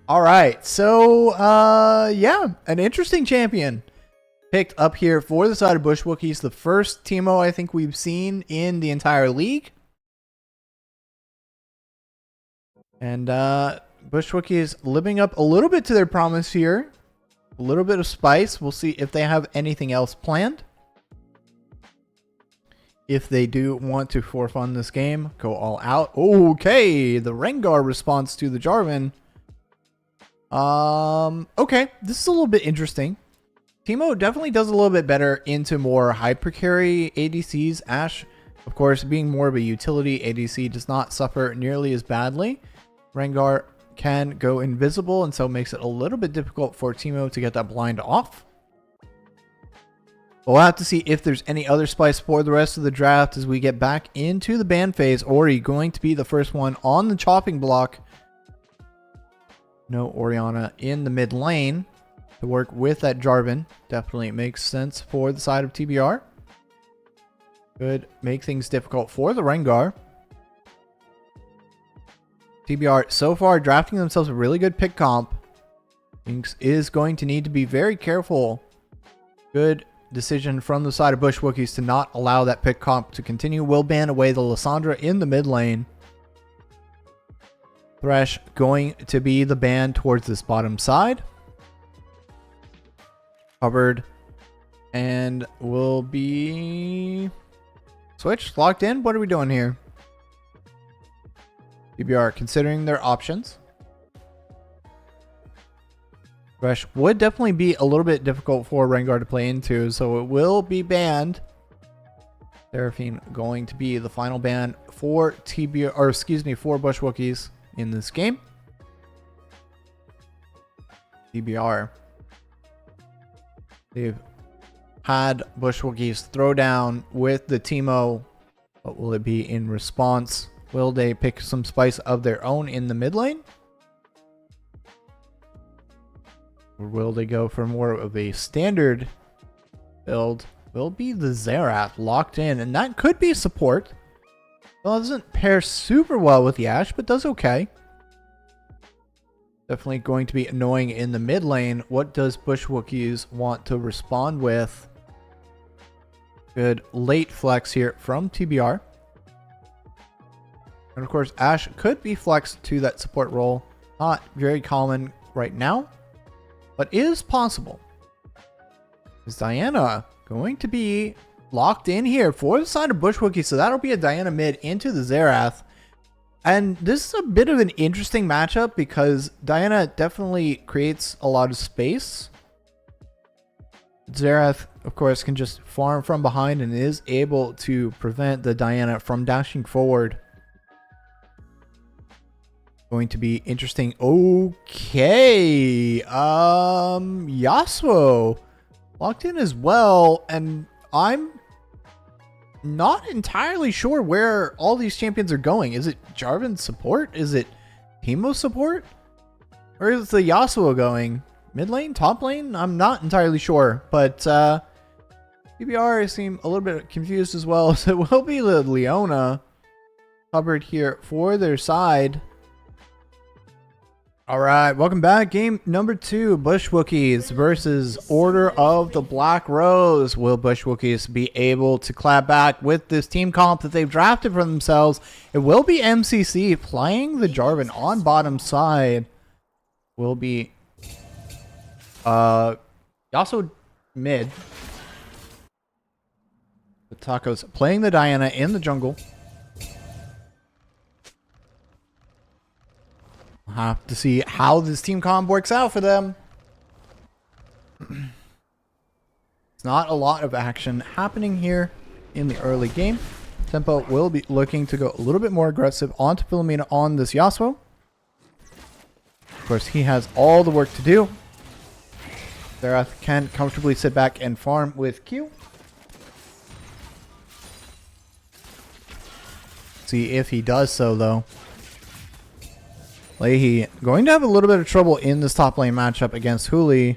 All right, so yeah, an interesting champion picked up here for the side of Bush Wookiees. The first Teemo I think we've seen in the entire league. And Bush Wookiees living up a little bit to their promise here. A little bit of spice. We'll see if they have anything else planned. If they do want to for fun this game, go all out. Okay, the Rengar response to the Jarvan. Okay, this is a little bit interesting. Teemo definitely does a little bit better into more hyper carry ADCs. Ashe, of course, being more of a utility ADC, does not suffer nearly as badly. Rengar can go invisible, and so makes it a little bit difficult for Teemo to get that blind off. We'll have to see if there's any other spice for the rest of the draft as we get back into the ban phase. Ori going to be the first one on the chopping block. No Orianna in the mid lane to work with that Jarvan. Definitely makes sense for the side of TBR. Could make things difficult for the Rengar. TBR so far drafting themselves a really good pick comp. Jinx is going to need to be very careful. Good decision from the side of Bush Wookiees to not allow that pick comp to continue. Will ban away the Lissandra in the mid lane. Thresh going to be the ban towards this bottom side. Covered. And we'll be switched, locked in. What are we doing here? TBR considering their options. Rush would definitely be a little bit difficult for Rengar to play into, so it will be banned. Seraphine going to be the final ban for TBR, or excuse me, for Bush Wookiees in this game. TBR. They've had Bush Wookiees throw down with the Teemo. What will it be in response? Will they pick some spice of their own in the mid lane? Or will they go for more of a standard build? Will be the Xerath locked in, and that could be support. Well, it doesn't pair super well with the Ashe, but does okay. Definitely going to be annoying in the mid lane. What does Bush Wookiees want to respond with? Good late flex here from TBR. And of course, Ashe could be flexed to that support role. Not very common right now, but is possible. Is Diana going to be locked in here for the side of Bush Wookiee? So that'll be a Diana mid into the Xerath. And this is a bit of an interesting matchup because Diana definitely creates a lot of space. Xerath, of course, can just farm from behind and is able to prevent the Diana from dashing forward. Going to be interesting. Okay. Yasuo locked in as well, and I'm not entirely sure where all these champions are going. Is it Jarvan support? Is it Teemo support? Or is the Yasuo going? Mid lane? Top lane? I'm not entirely sure, but TBR seem a little bit confused as well, so it will be the Leona covered here for their side. Alright, welcome back. Game number 2, Bush Wookiees versus Order of the Black Rose. Will Bush Wookiees be able to clap back with this team comp that they've drafted for themselves? It will be MCC playing the Jarvan on bottom side. Will be Yasuo mid. The Tacos playing the Diana in the jungle. We'll have to see how this team comp works out for them. It's not a lot of action happening here in the early game. Tempo will be looking to go a little bit more aggressive onto Philomena on this Yasuo. Of course, he has all the work to do. Xerath can comfortably sit back and farm with Q. See if he does so, though. Leahy going to have a little bit of trouble in this top lane matchup against Huli.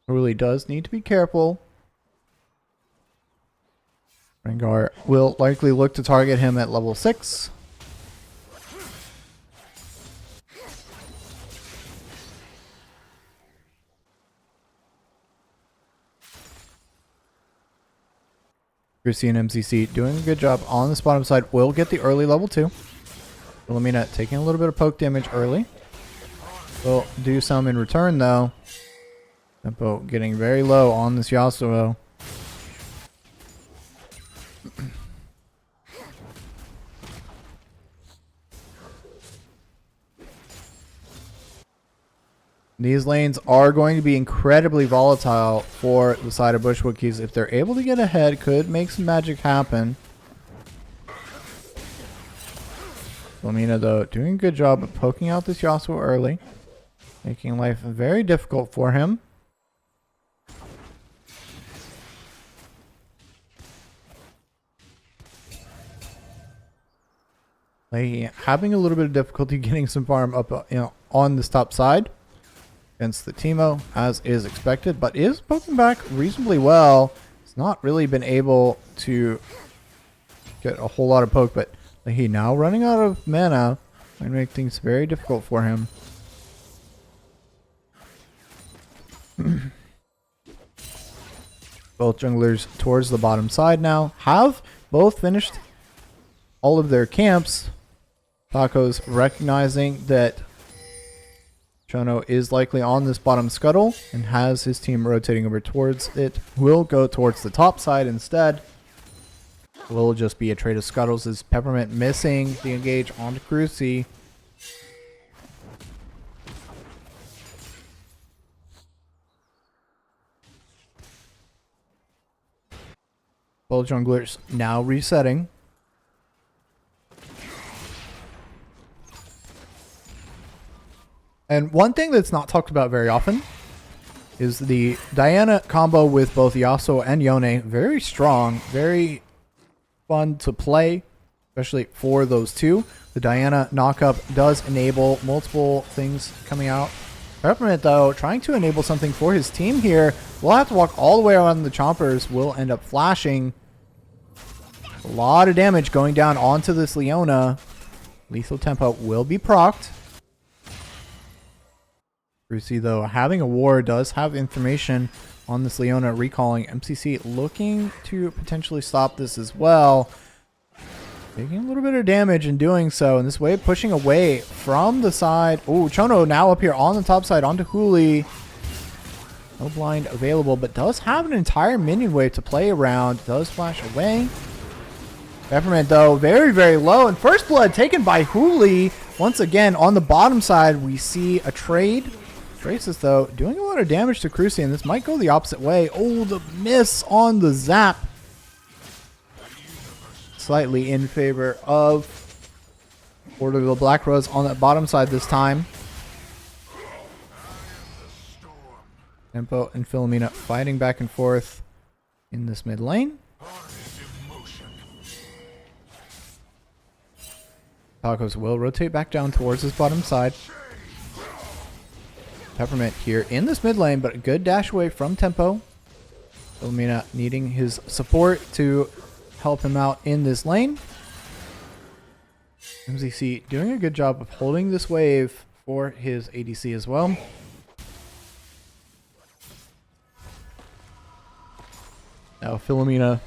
Huli does need to be careful. Rengar will likely look to target him at level 6. Chrissy and MCC doing a good job on this bottom side. Will get the early level 2. Philomena taking a little bit of poke damage early. Will do some in return though. Tempo getting very low on this Yasuo. These lanes are going to be incredibly volatile for the side of Bush Wookiees. If they're able to get ahead, could make some magic happen. Philomena, though, doing a good job of poking out this Yasuo early, making life very difficult for him. Having a little bit of difficulty getting some farm up, on this top side against the Teemo, as is expected, but is poking back reasonably well. It's not really been able to get a whole lot of poke, but he now running out of mana and make things very difficult for him. Both junglers towards the bottom side now have both finished all of their camps. Tacos recognizing that Chono is likely on this bottom scuttle and has his team rotating over towards it. Will go towards the top side instead. Will just be a trade of scuttles as Peppermint missing the engage onto Cruci. Both junglers now resetting. And one thing that's not talked about very often is the Diana combo with both Yasuo and Yone. Very strong, very fun to play, especially for those two. The Diana knockup does enable multiple things coming out. Peppermint, though, trying to enable something for his team here. We'll have to walk all the way around the chompers. Will end up flashing. A lot of damage going down onto this Leona. Lethal Tempo will be procced. Cruci, though, having a war does have information on this Leona recalling. MCC looking to potentially stop this as well. Taking a little bit of damage in doing so. And this wave pushing away from the side. Oh, Chono now up here on the top side onto Huli. No blind available, but does have an entire minion wave to play around. Does flash away. Peppermint, though, very, very low. And first blood taken by Huli. Once again, on the bottom side, we see a trade. Traces, though, doing a lot of damage to Cruci, and this might go the opposite way. Oh, the miss on the zap. Slightly in favor of Order of the Black Rose on that bottom side this time. Tempo and Philomena fighting back and forth in this mid lane. Tacos will rotate back down towards his bottom side. Peppermint here in this mid lane, but a good dash away from Tempo. Philomena needing his support to help him out in this lane. MZC doing a good job of holding this wave for his ADC as well. Now Philomena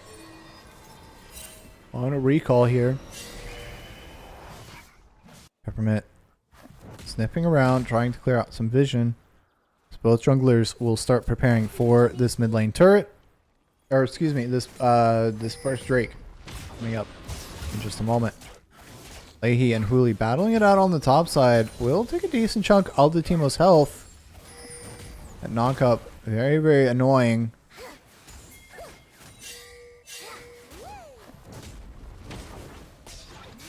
on a recall here. Peppermint sniffing around, trying to clear out some vision. So both junglers will start preparing for this mid lane turret. Or excuse me, this first Drake coming up in just a moment. Leahy and Huli battling it out on the top side. Will take a decent chunk of the Teemo's health. That knock-up, very, very annoying.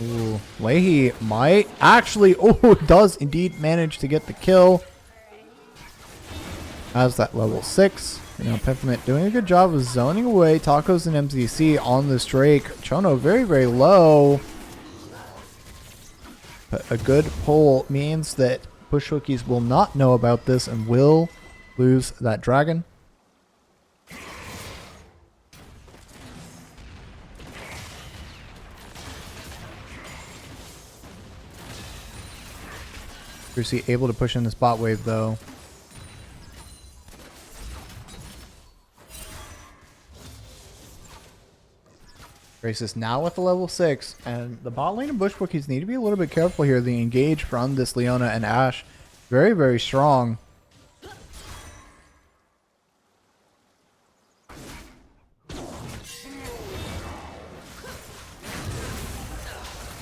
Ooh, Leahy might actually, does indeed manage to get the kill. Has that level 6. You know, Peppermint doing a good job of zoning away Tacos and MZC on this Drake. Chono very, very low. But a good pull means that Bush Wookies will not know about this and will lose that dragon. Cruci able to push in this bot wave though. Graces now with the level 6, and the bot lane of Bush Wookies need to be a little bit careful here. The engage from this Leona and Ashe, very, very strong.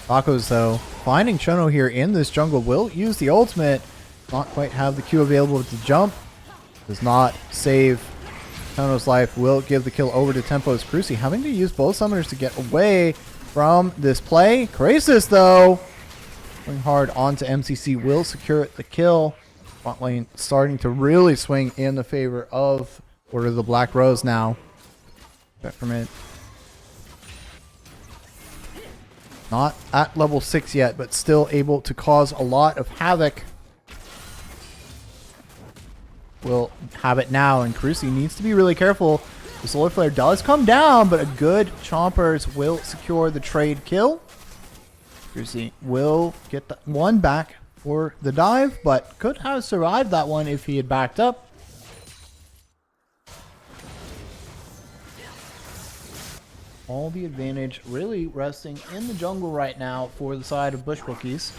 Tacos, though, finding Chono here in this jungle, will use the ultimate. Not quite have the Q available to jump. Does not save Chono's life. Will give the kill over to Tempo's Cruci, having to use both summoners to get away from this play. Krasis, though, going hard onto MCC, will secure the kill. Front lane starting to really swing in the favor of Order of the Black Rose now. Peppermint not at level 6 yet, but still able to cause a lot of havoc. Will have it now, and Cruci needs to be really careful. The Solar Flare does come down, but a good Chompers will secure the trade kill. Cruci will get the one back for the dive, but could have survived that one if he had backed up. All the advantage really resting in the jungle right now for the side of Bush Wookies.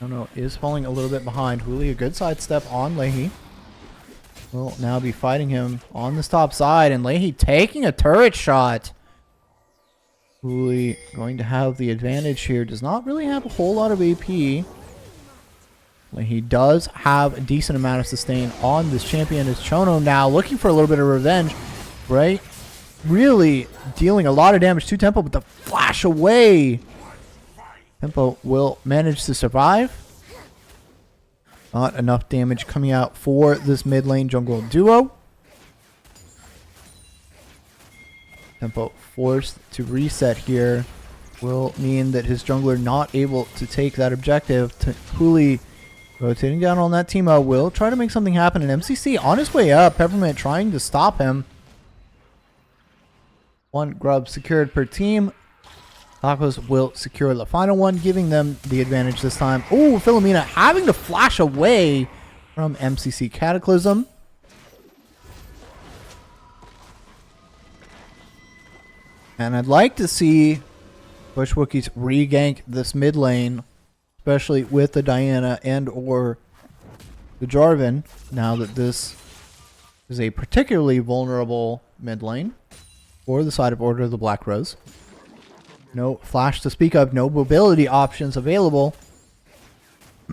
Chono is falling a little bit behind. Huli, a good sidestep on Leahy. Will now be fighting him on this top side, and Leahy taking a turret shot. Huli going to have the advantage here. Does not really have a whole lot of AP. He does have a decent amount of sustain on this champion. Is Chono now looking for a little bit of revenge, right? Really dealing a lot of damage to Tempo, but the flash away. Tempo will manage to survive. Not enough damage coming out for this mid lane jungle duo. Tempo forced to reset here will mean that his jungler not able to take that objective. Huli rotating down on that Teemo will try to make something happen. And MCC on his way up. Peppermint trying to stop him. One grub secured per team. Tacos will secure the final one, giving them the advantage this time. Oh, Philomena having to flash away from MCC Cataclysm. And I'd like to see Bush Wookiees re-gank this mid lane, especially with the Diana and or the Jarvan, now that this is a particularly vulnerable mid lane for the side of Order of the Black Rose. No flash to speak of, no mobility options available.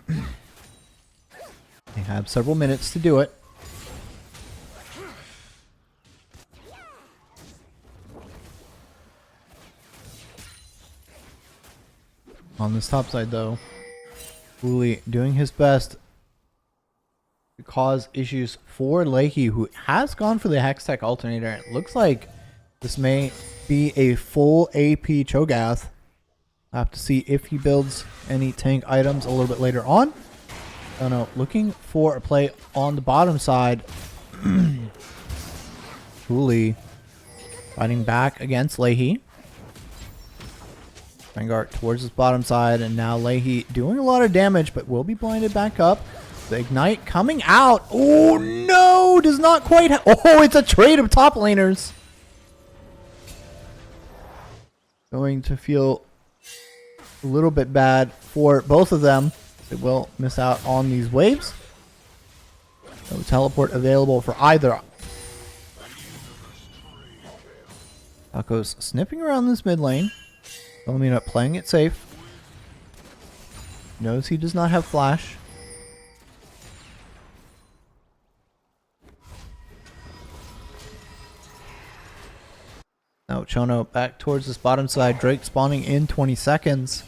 They have several minutes to do it. On this top side though, Huli doing his best to cause issues for Leahy, who has gone for the Hextech alternator. It looks like this may be a full AP Cho'Gath. I'll have to see if he builds any tank items a little bit later on. Oh no, looking for a play on the bottom side. Huli fighting back against Leahy. Vanguard towards his bottom side, and now Leahy doing a lot of damage, but will be blinded back up. The Ignite coming out. Oh no, does not quite oh, it's a trade of top laners. Going to feel a little bit bad for both of them. They will miss out on these waves. No teleport available for either. Taco's sniffing around this mid lane. Philomena playing it safe. Knows he does not have flash. Now Chono back towards this bottom side. Drake spawning in 20 seconds.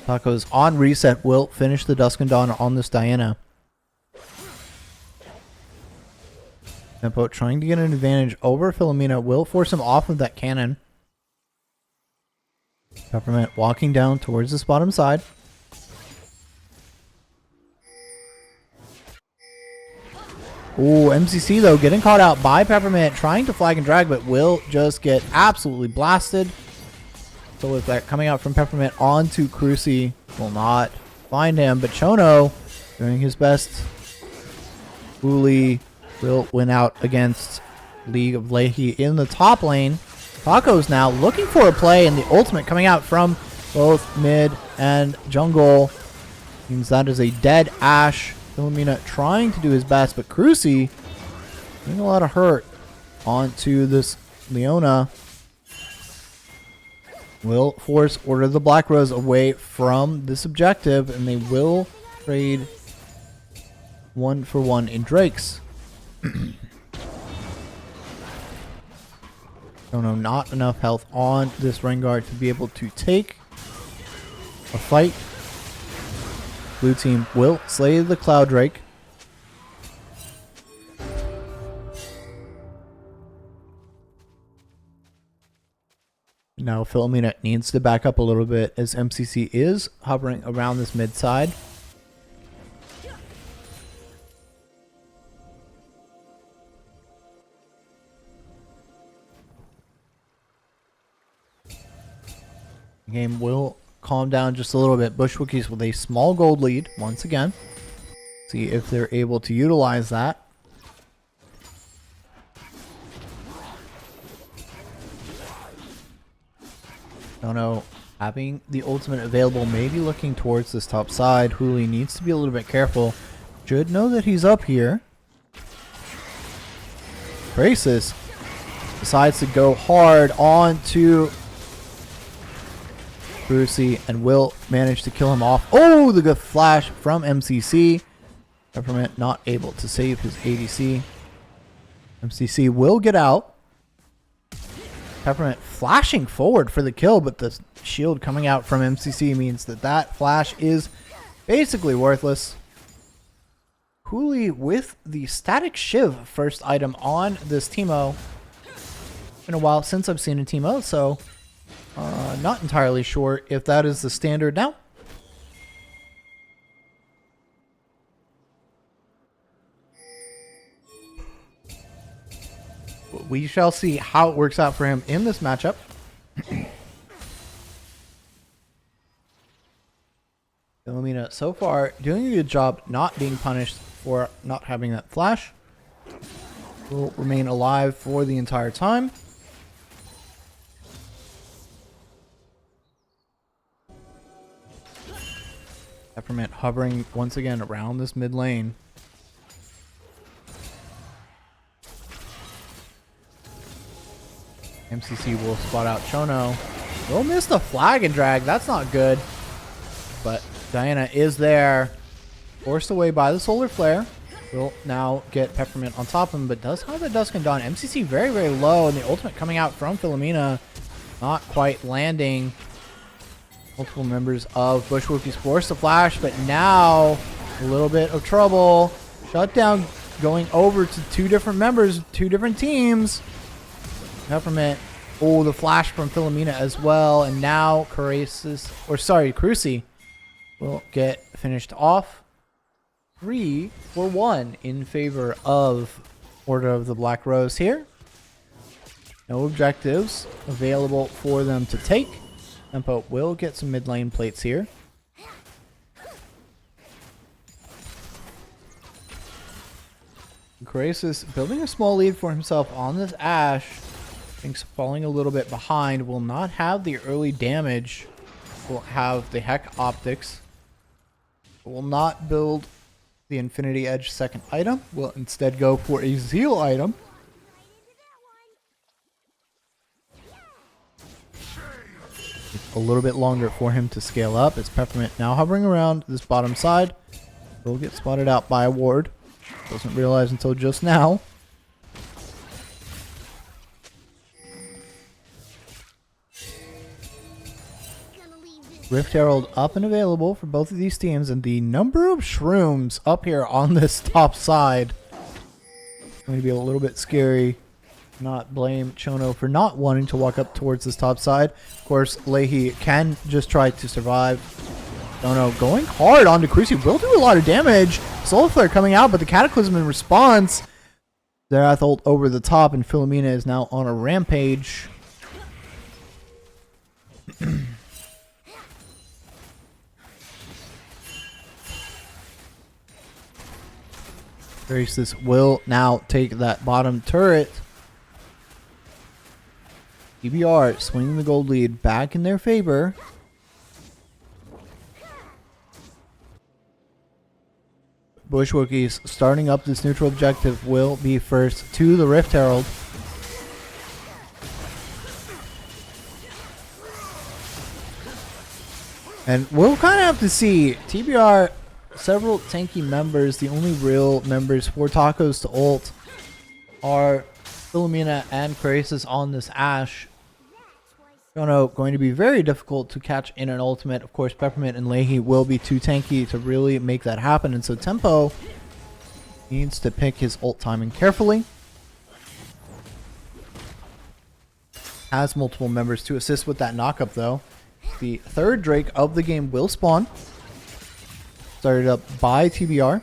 Taco's on reset will finish the Dusk and Dawn on this Diana. Tempo trying to get an advantage over Philomena will force him off of that cannon. Peppermint walking down towards this bottom side. Ooh, MCC though getting caught out by Peppermint, trying to flag and drag, but will just get absolutely blasted. So with that coming out from Peppermint onto Cruci, will not find him, but Chono doing his best. Huli will win out against League of Leahy in the top lane. Taco's now looking for a play, and the ultimate coming out from both mid and jungle means that is a dead Ashe. Philomena trying to do his best, but Cruci doing a lot of hurt onto this Leona. Will force Order of the Black Rose away from this objective, and they will trade 1-for-1 in Drakes. Oh no, not enough health on this Rengar to be able to take a fight. Blue team will slay the Cloud Drake. Now Philomena needs to back up a little bit as MCC is hovering around this mid side. The game will calm down just a little bit. Bush Wookiees with a small gold lead once again. See if they're able to utilize that. Oh no, Having the ultimate available, maybe looking towards this top side. Huli needs to be a little bit careful. Should know that he's up here. Crisis decides to go hard onto Brucey and will manage to kill him off. Oh, the good flash from MCC. Peppermint not able to save his ADC. MCC will get out. Peppermint flashing forward for the kill, but the shield coming out from MCC means that that flash is basically worthless. Huli with the static shiv first item on this Teemo. Been a while since I've seen a Teemo, so not entirely sure if that is the standard now. We shall see how it works out for him in this matchup. Philomena so far doing a good job not being punished for not having that flash. Will remain alive for the entire time. Peppermint hovering once again around this mid lane. MCC will spot out Chono. Will miss the flag and drag. That's not good. But Diana is there. Forced away by the solar flare. Will now get Peppermint on top of him, but does have the Dusk and Dawn. MCC very, very low, and the ultimate coming out from Philomena. Not quite landing. Multiple members of Bush Wookies forced the flash, but now a little bit of trouble. Shutdown going over to two different members, two different teams. Peppermint. Oh, the flash from Philomena as well. And now Cruci will get finished off. 3-1 in favor of Order of the Black Rose here. No objectives available for them to take. Tempo will get some mid lane plates here. Crisis building a small lead for himself on this Ashe. Thinks falling a little bit behind. Will not have the early damage. Will have the Heck Optics. Will not build the Infinity Edge second item. Will instead go for a Zeal item. It's a little bit longer for him to scale up. It's Peppermint now hovering around this bottom side. Will get spotted out by a ward. Doesn't realize until just now. Rift Herald up and available for both of these teams, and the number of shrooms up here on this top side is going to be a little bit scary. Not blame Chono for not wanting to walk up towards this top side. Of course, Leahy can just try to survive. Chono going hard onto Cruci. Will do a lot of damage. Solar Flare coming out, but the Cataclysm in response. Zerath ult over the top, and Philomena is now on a rampage. Crisis will now take that bottom turret. TBR swinging the gold lead back in their favor. Bush Wookies starting up this neutral objective will be first to the Rift Herald. And we'll kind of have to see. TBR, several tanky members. The only real members for Tacos to ult are Philomena and Crisis on this Ashe. Chono going to be very difficult to catch in an ultimate. Of course, Peppermint and Leahy will be too tanky to really make that happen. And so Tempo needs to pick his ult timing carefully. Has multiple members to assist with that knockup though. The third Drake of the game will spawn. Started up by TBR.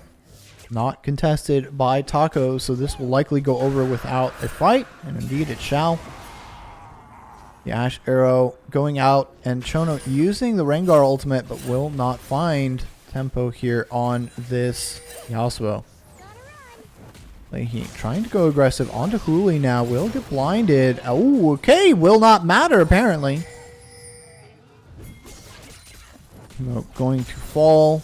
Not contested by Taco, so this will likely go over without a fight. And indeed it shall. The Ashe arrow going out, and Chono using the Rengar ultimate, but will not find Tempo here on this Yasuo. Leahy trying to go aggressive onto Huli now. Will get blinded. Oh, okay. Will not matter, apparently. Going to fall.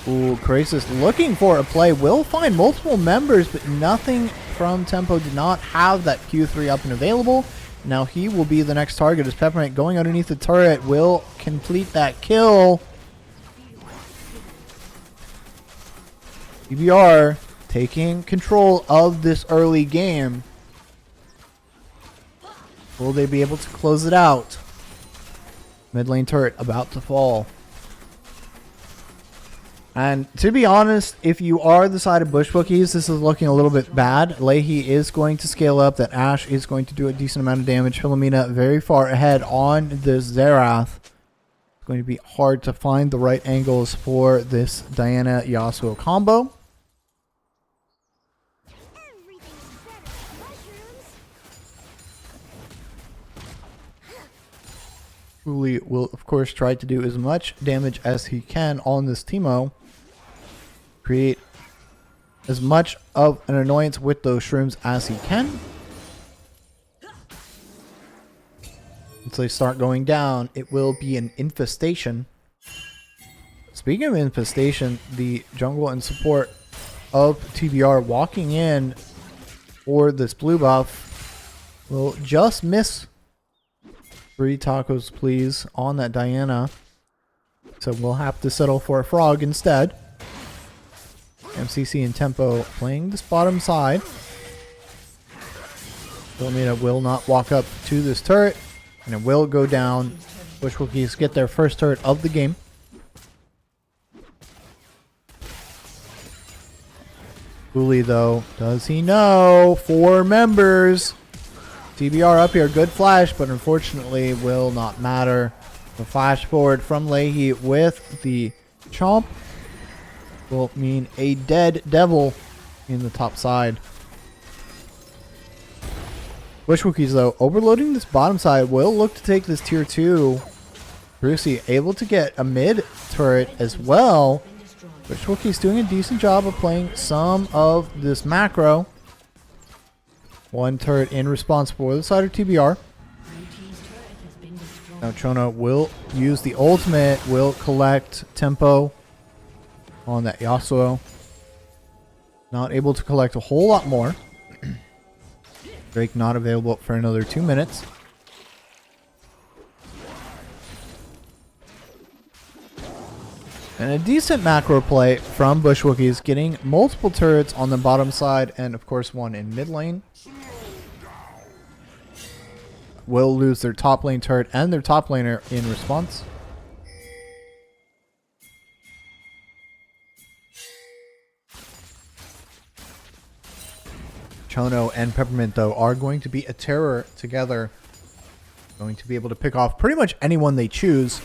Ooh, Crisis looking for a play. Will find multiple members, but nothing from Tempo. Did not have that Q3 up and available. Now he will be the next target as Peppermint going underneath the turret will complete that kill. TBR taking control of this early game. Will they be able to close it out? Mid lane turret about to fall. And to be honest, if you are the side of Bush Wookies, this is looking a little bit bad. Leahy is going to scale up. That Ashe is going to do a decent amount of damage. Philomena very far ahead on this Xerath. It's going to be hard to find the right angles for this Diana Yasuo combo. Uli will, of course, try to do as much damage as he can on this Teemo. Create as much of an annoyance with those shrooms as he can. Once they start going down, it will be an infestation. Speaking of infestation, the jungle and support of TBR walking in for this blue buff will just miss. 3 tacos, please, on that Diana. So we'll have to settle for a frog instead. MCC and Tempo playing this bottom side. Philomena will not walk up to this turret, and it will go down. Bush Wookies get their first turret of the game. Uli, though, does he know? 4 members. TBR up here, good flash, but unfortunately will not matter. The flash forward from Leahy with the chomp will mean a dead devil in the top side. Bush Wookies, though, overloading this bottom side, will look to take this tier 2. Brucey able to get a mid turret as well. Bush Wookiees doing a decent job of playing some of this macro. 1 turret in response for the side of TBR. Now Chono will use the ultimate, will collect Tempo on that Yasuo. Not able to collect a whole lot more. Drake not available for another 2 minutes. And a decent macro play from Bush Wookies, getting multiple turrets on the bottom side and of course 1 in mid lane. Will lose their top lane turret and their top laner in response. Chono and Peppermint, though, are going to be a terror together. Going to be able to pick off pretty much anyone they choose.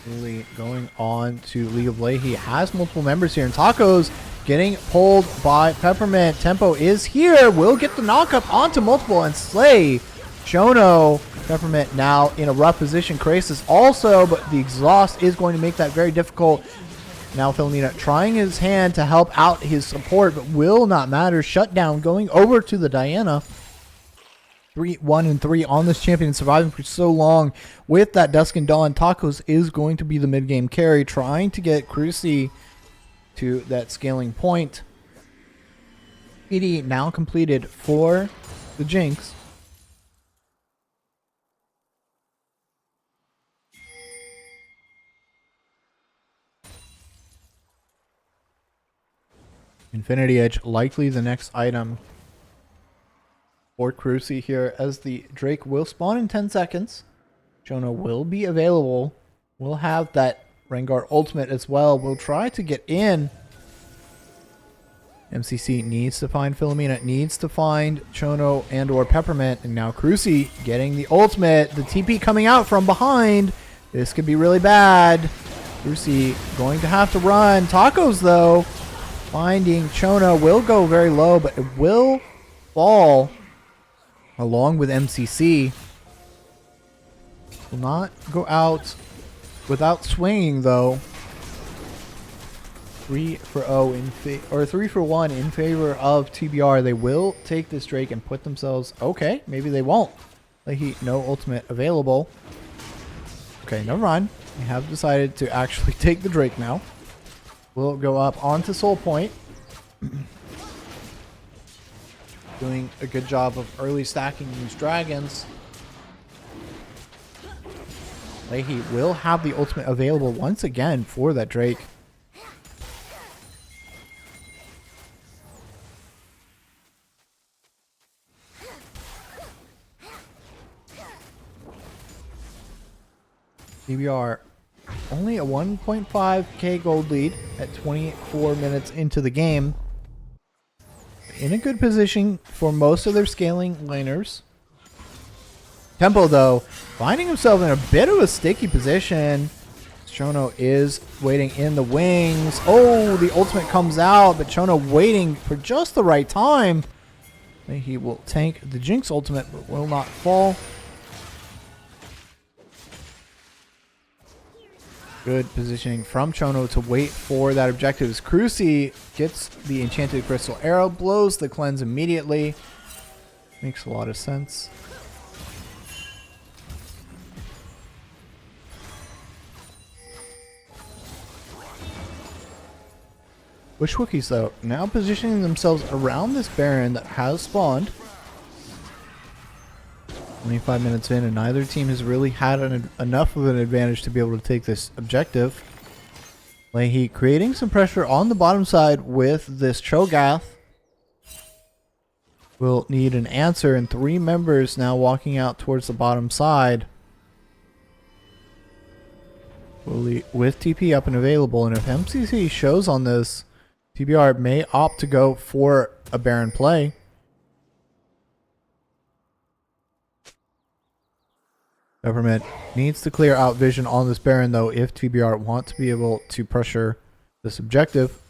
Really going on to League of Leahy. Has multiple members here. And Tacos getting pulled by Peppermint. Tempo is here. Will get the knockup onto multiple and slay Chono. Peppermint now in a rough position. Crisis also, but the exhaust is going to make that very difficult. Now Philomena trying his hand to help out his support, but will not matter. Shutdown going over to the Diana. 1-3 on this champion, surviving for so long with that Dusk and Dawn. Tacos is going to be the mid game carry, trying to get Cruci to that scaling point. PD now completed for the Jinx. Infinity Edge likely the next item for Cruci here, as the Drake will spawn in 10 seconds. Chono will be available. We'll have that Rengar ultimate as well. We'll try to get in. MCC needs to find Philomena, needs to find Chono and or Peppermint, and now Cruci getting the ultimate. The TP coming out from behind. This could be really bad. Cruci going to have to run. Tacos, though, finding Chono, will go very low, but it will fall along with MCC. Will not go out Without swinging, though. 3 for 0 or 3 for 1 in favor of TBR. They will take this Drake and put themselves. Okay, maybe they won't. Like no ultimate available. Okay, never mind. They have decided to actually take the Drake now. We'll go up onto Soul Point. Doing a good job of early stacking these dragons. Leahy will have the ultimate available once again for that Drake. TBR only a 1.5k gold lead at 24 minutes into the game. In a good position for most of their scaling laners. Tempo, though, finding himself in a bit of a sticky position. Chono is waiting in the wings. Oh, the ultimate comes out, but Chono waiting for just the right time. He will tank the Jinx ultimate, but will not fall. Good positioning from Chono to wait for that objective. As Cruci gets the enchanted crystal arrow, blows the cleanse immediately. Makes a lot of sense. Bush Wookies, though, now positioning themselves around this Baron that has spawned. 25 minutes in, and neither team has really had enough of an advantage to be able to take this objective. Leahy creating some pressure on the bottom side with this Cho'Gath. Will need an answer, and 3 members now walking out towards the bottom side. With TP up and available, and if MCC shows on this, TBR may opt to go for a Baron play. Government needs to clear out vision on this Baron, though, if TBR want to be able to pressure this objective.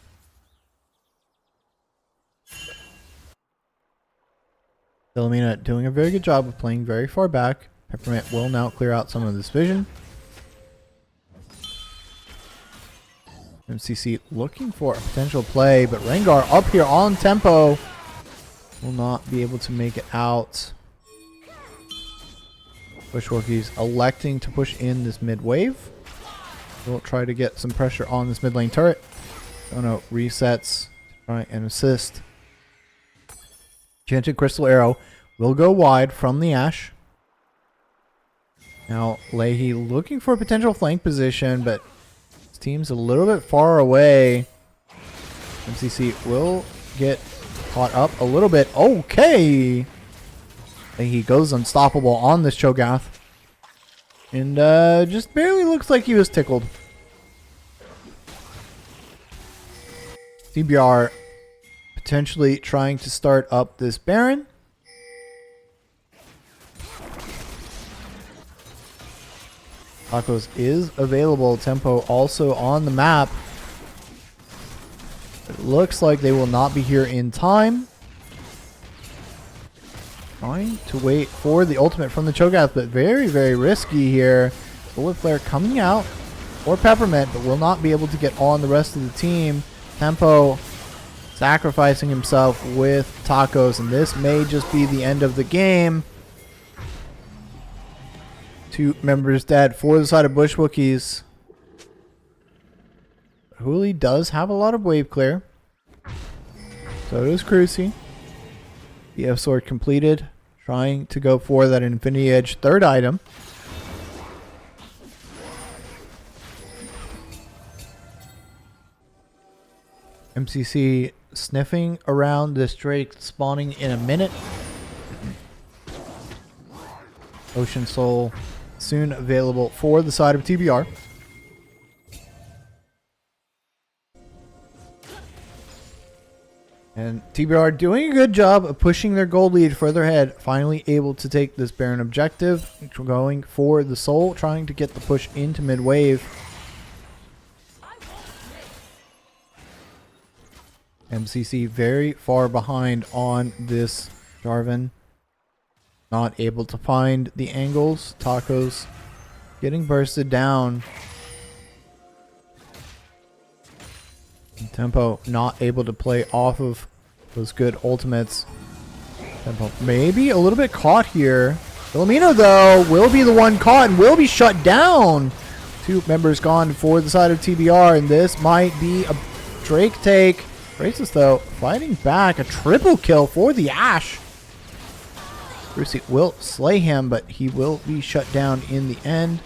Philomena doing a very good job of playing very far back. Peppermint will now clear out some of this vision. MCC looking for a potential play, but Rengar up here on tempo will not be able to make it out. Bush Wookies electing to push in this mid wave. We'll try to get some pressure on this mid lane turret. Oh no, resets to try and assist. Enchanted Crystal Arrow will go wide from the Ashe. Now Leahy looking for a potential flank position, but his team's a little bit far away. MCC will get caught up a little bit. Okay. He goes unstoppable on this Cho'Gath. And just barely looks like he was tickled. TBR potentially trying to start up this Baron. Tacos is available. Tempo also on the map. It looks like they will not be here in time. Trying to wait for the ultimate from the Cho'Gath, but very, very risky here. Bullet Flare coming out for Peppermint, but will not be able to get on the rest of the team. Tempo sacrificing himself with Tacos, and this may just be the end of the game. 2 members dead for the side of Bush Wookies. Hooli does have a lot of wave clear. So does Cruci. BF Sword completed. Trying to go for that Infinity Edge 3rd item. MCC sniffing around this Drake spawning in a minute. Ocean Soul soon available for the side of TBR. And TBR doing a good job of pushing their gold lead further ahead. Finally able to take this Baron objective. Going for the soul. Trying to get the push into mid wave. MCC very far behind on this Jarvan. Not able to find the angles. Tacos getting bursted down. Tempo not able to play off of those good ultimates. Tempo maybe a little bit caught here. Filomeno, though, will be the one caught and will be shut down. 2 members gone for the side of TBR, and this might be a Drake take. Graces, though, fighting back. A triple kill for the Ashe. Brucey will slay him, but he will be shut down in the end.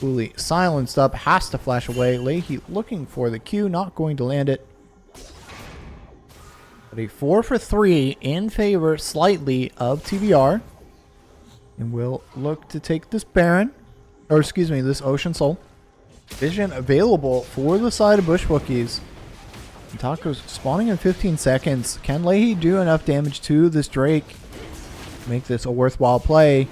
Uli silenced up, has to flash away. Leahy looking for the Q, not going to land it. But a 4 for 3 in favor slightly of TBR. And we'll look to take this Baron, or excuse me, this Ocean Soul. Vision available for the side of Bush Wookies. And Taco's spawning in 15 seconds. Can Leahy do enough damage to this Drake to make this a worthwhile play?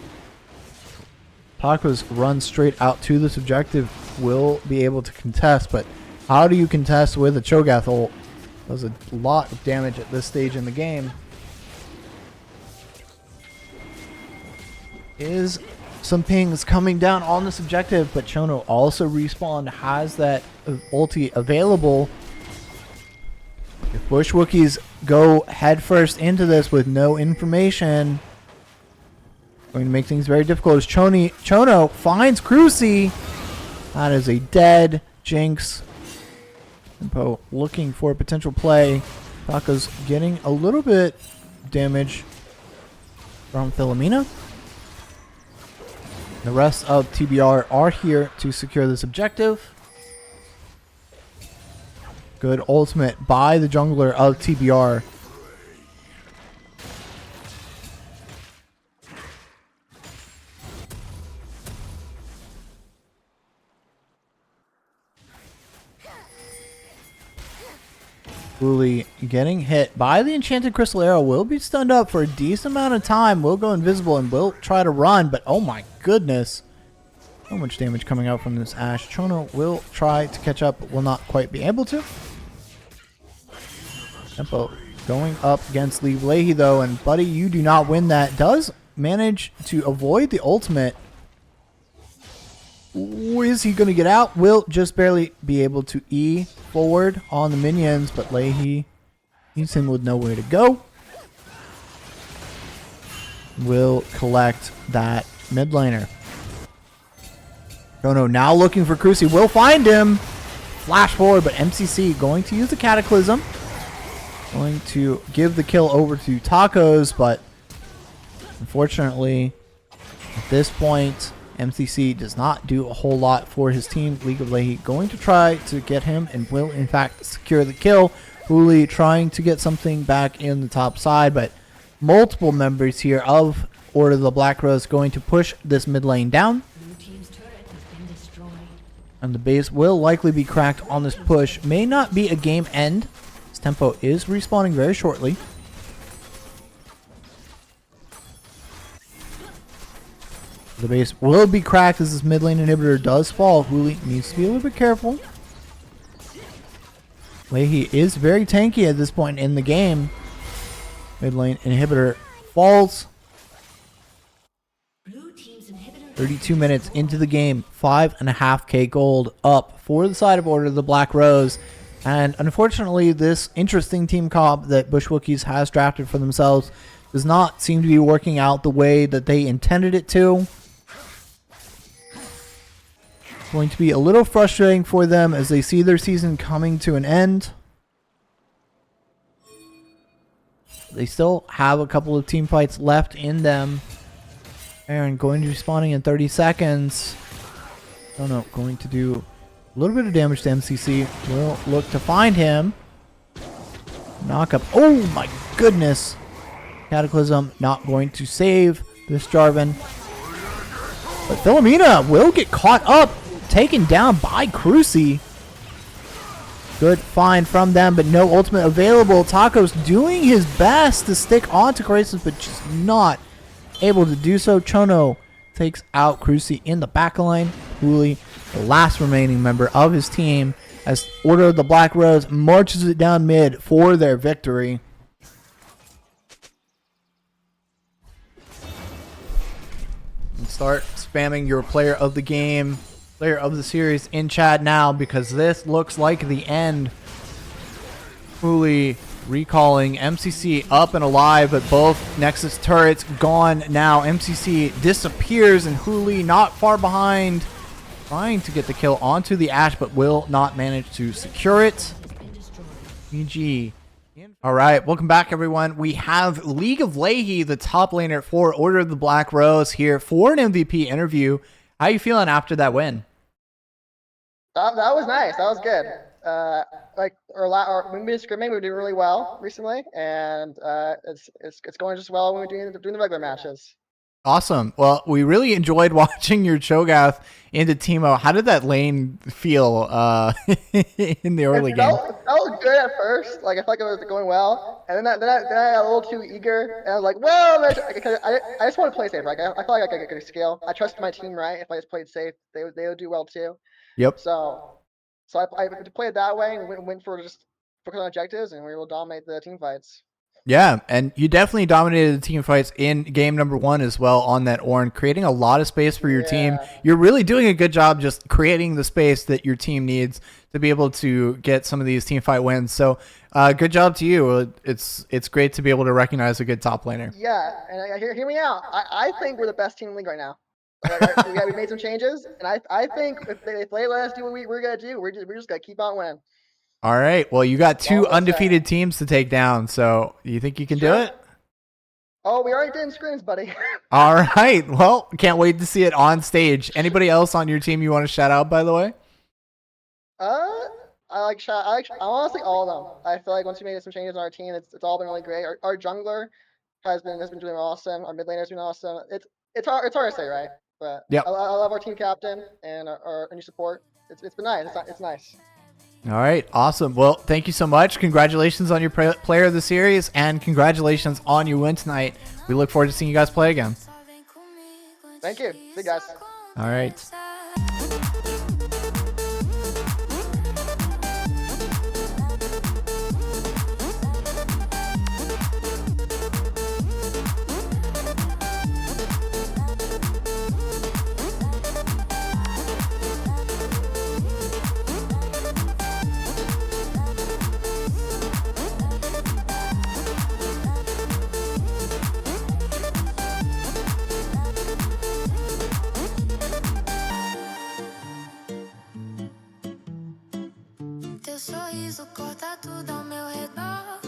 Taco's run straight out to this objective, will be able to contest, but how do you contest with a Cho'Gath ult? Does a lot of damage at this stage in the game. Is some pings coming down on this objective, but Chono also respawned, has that ulti available. If Bush Wookiees go headfirst into this with no information, going to make things very difficult as Chono finds Cruci. That is a dead Jinx. Tempo looking for a potential play. Taco's getting a little bit damage from Filomena. The rest of TBR are here to secure this objective. Good ultimate by the jungler of TBR. Uli getting hit by the Enchanted Crystal Arrow, will be stunned up for a decent amount of time, will go invisible and will try to run, but oh my goodness. So much damage coming out from this Ashe. Chono will try to catch up, but will not quite be able to. Tempo going up against Lee Leahy though, and buddy, you do not win that. Does manage to avoid the ultimate. Is he going to get out? Will just barely be able to E forward on the minions, but Leahy, he's in with nowhere to go. Will collect that mid laner. Chono now looking for Cruci, will find him. Flash forward, but MCC going to use the Cataclysm. Going to give the kill over to Tacos, but unfortunately, at this point, MCC does not do a whole lot for his team. League of Leahy going to try to get him and will in fact secure the kill. Uli trying to get something back in the top side, but multiple members here of Order of the Black Rose going to push this mid lane down. Blue team's turret has been destroyed. And the base will likely be cracked on this push. May not be a game end. This Tempo is respawning very shortly. The base will be cracked as this mid lane inhibitor does fall. Uli needs to be a little bit careful. Leahy is very tanky at this point in the game. Mid lane inhibitor falls. Blue team's inhibitor 32 minutes into the game. 5.5k gold up for the side of Order of the Black Rose. And unfortunately, this interesting team comp that Bush Wookiees has drafted for themselves does not seem to be working out the way that they intended it to. Going to be a little frustrating for them as they see their season coming to an end. They still have a couple of team fights left in them. Aaron going to be spawning in 30 seconds. Oh no, going to do a little bit of damage to MCC. We'll look to find him. Knock up. Oh my goodness. Cataclysm not going to save this Jarvan. But Filomena will get caught up. Taken down by Cruci. Good find from them, but no ultimate available. Taco's doing his best to stick onto Graces, but just not able to do so. Chono takes out Cruci in the backline. Uli, the last remaining member of his team, as Order of the Black Rose marches it down mid for their victory. And start spamming your player of the game, player of the series in chat now, because this looks like the end Fully recalling MCC up and alive, but both Nexus turrets gone now. MCC disappears and Huli not far behind, trying to get the kill onto the Ashe, but will not manage to secure it. GG. All right, welcome back, everyone. We have League of Leahy, the top laner for Order of the Black Rose, here for an MVP interview. How you feeling after that win? That was nice. That was good. When we did scrimming, we were doing really well recently, and it's going just well when we're doing the regular matches. Awesome. Well, we really enjoyed watching your Cho'Gath into Teemo. How did that lane feel in the early game? It felt good at first. Like I felt like it was going well, and then I got a little too eager, and I was like, "Well, I just want to play safe. Like I felt like I could scale. I trusted my team, right? If I just played safe, they would do well too." Yep. So I played it that way and went for just focus on objectives, and we will dominate the team fights. Yeah, and you definitely dominated the team fights in game number 1 as well on that Ornn, creating a lot of space for your team. You're really doing a good job just creating the space that your team needs to be able to get some of these team fight wins. So good job to you. It's great to be able to recognize a good top laner. Yeah, and hear me out. I think we're the best team in the league right now. We made some changes, and I think if they let us do what we're gonna do, we're just gonna keep on winning. All right. Well, you got 2 undefeated teams to take down, so you think you can do it? Oh, we already did in scrims, buddy. All right. Well, can't wait to see it on stage. Anybody else on your team you want to shout out, by the way? I honestly all of them. I feel like once we made some changes on our team, it's all been really great. Our jungler has been doing awesome. Our mid laner's been awesome. It's hard to say, right? But yep. I love our team captain and our new support. It's been nice. It's nice. All right, awesome. Well, thank you so much. Congratulations on your player of the series, and congratulations on your win tonight. We look forward to seeing you guys play again. Thank you. See you guys. All right. Teu sorriso corta tudo ao meu redor.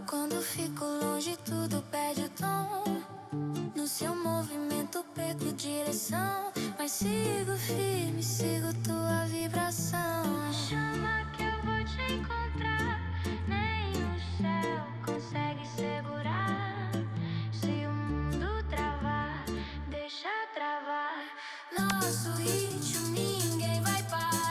Quando fico longe, tudo perde o tom. No seu movimento, perco direção. Mas sigo firme, sigo tua vibração. Chama que eu vou te encontrar. Nem o céu consegue segurar. Se o mundo travar, deixa travar. Nosso ritmo ninguém vai parar.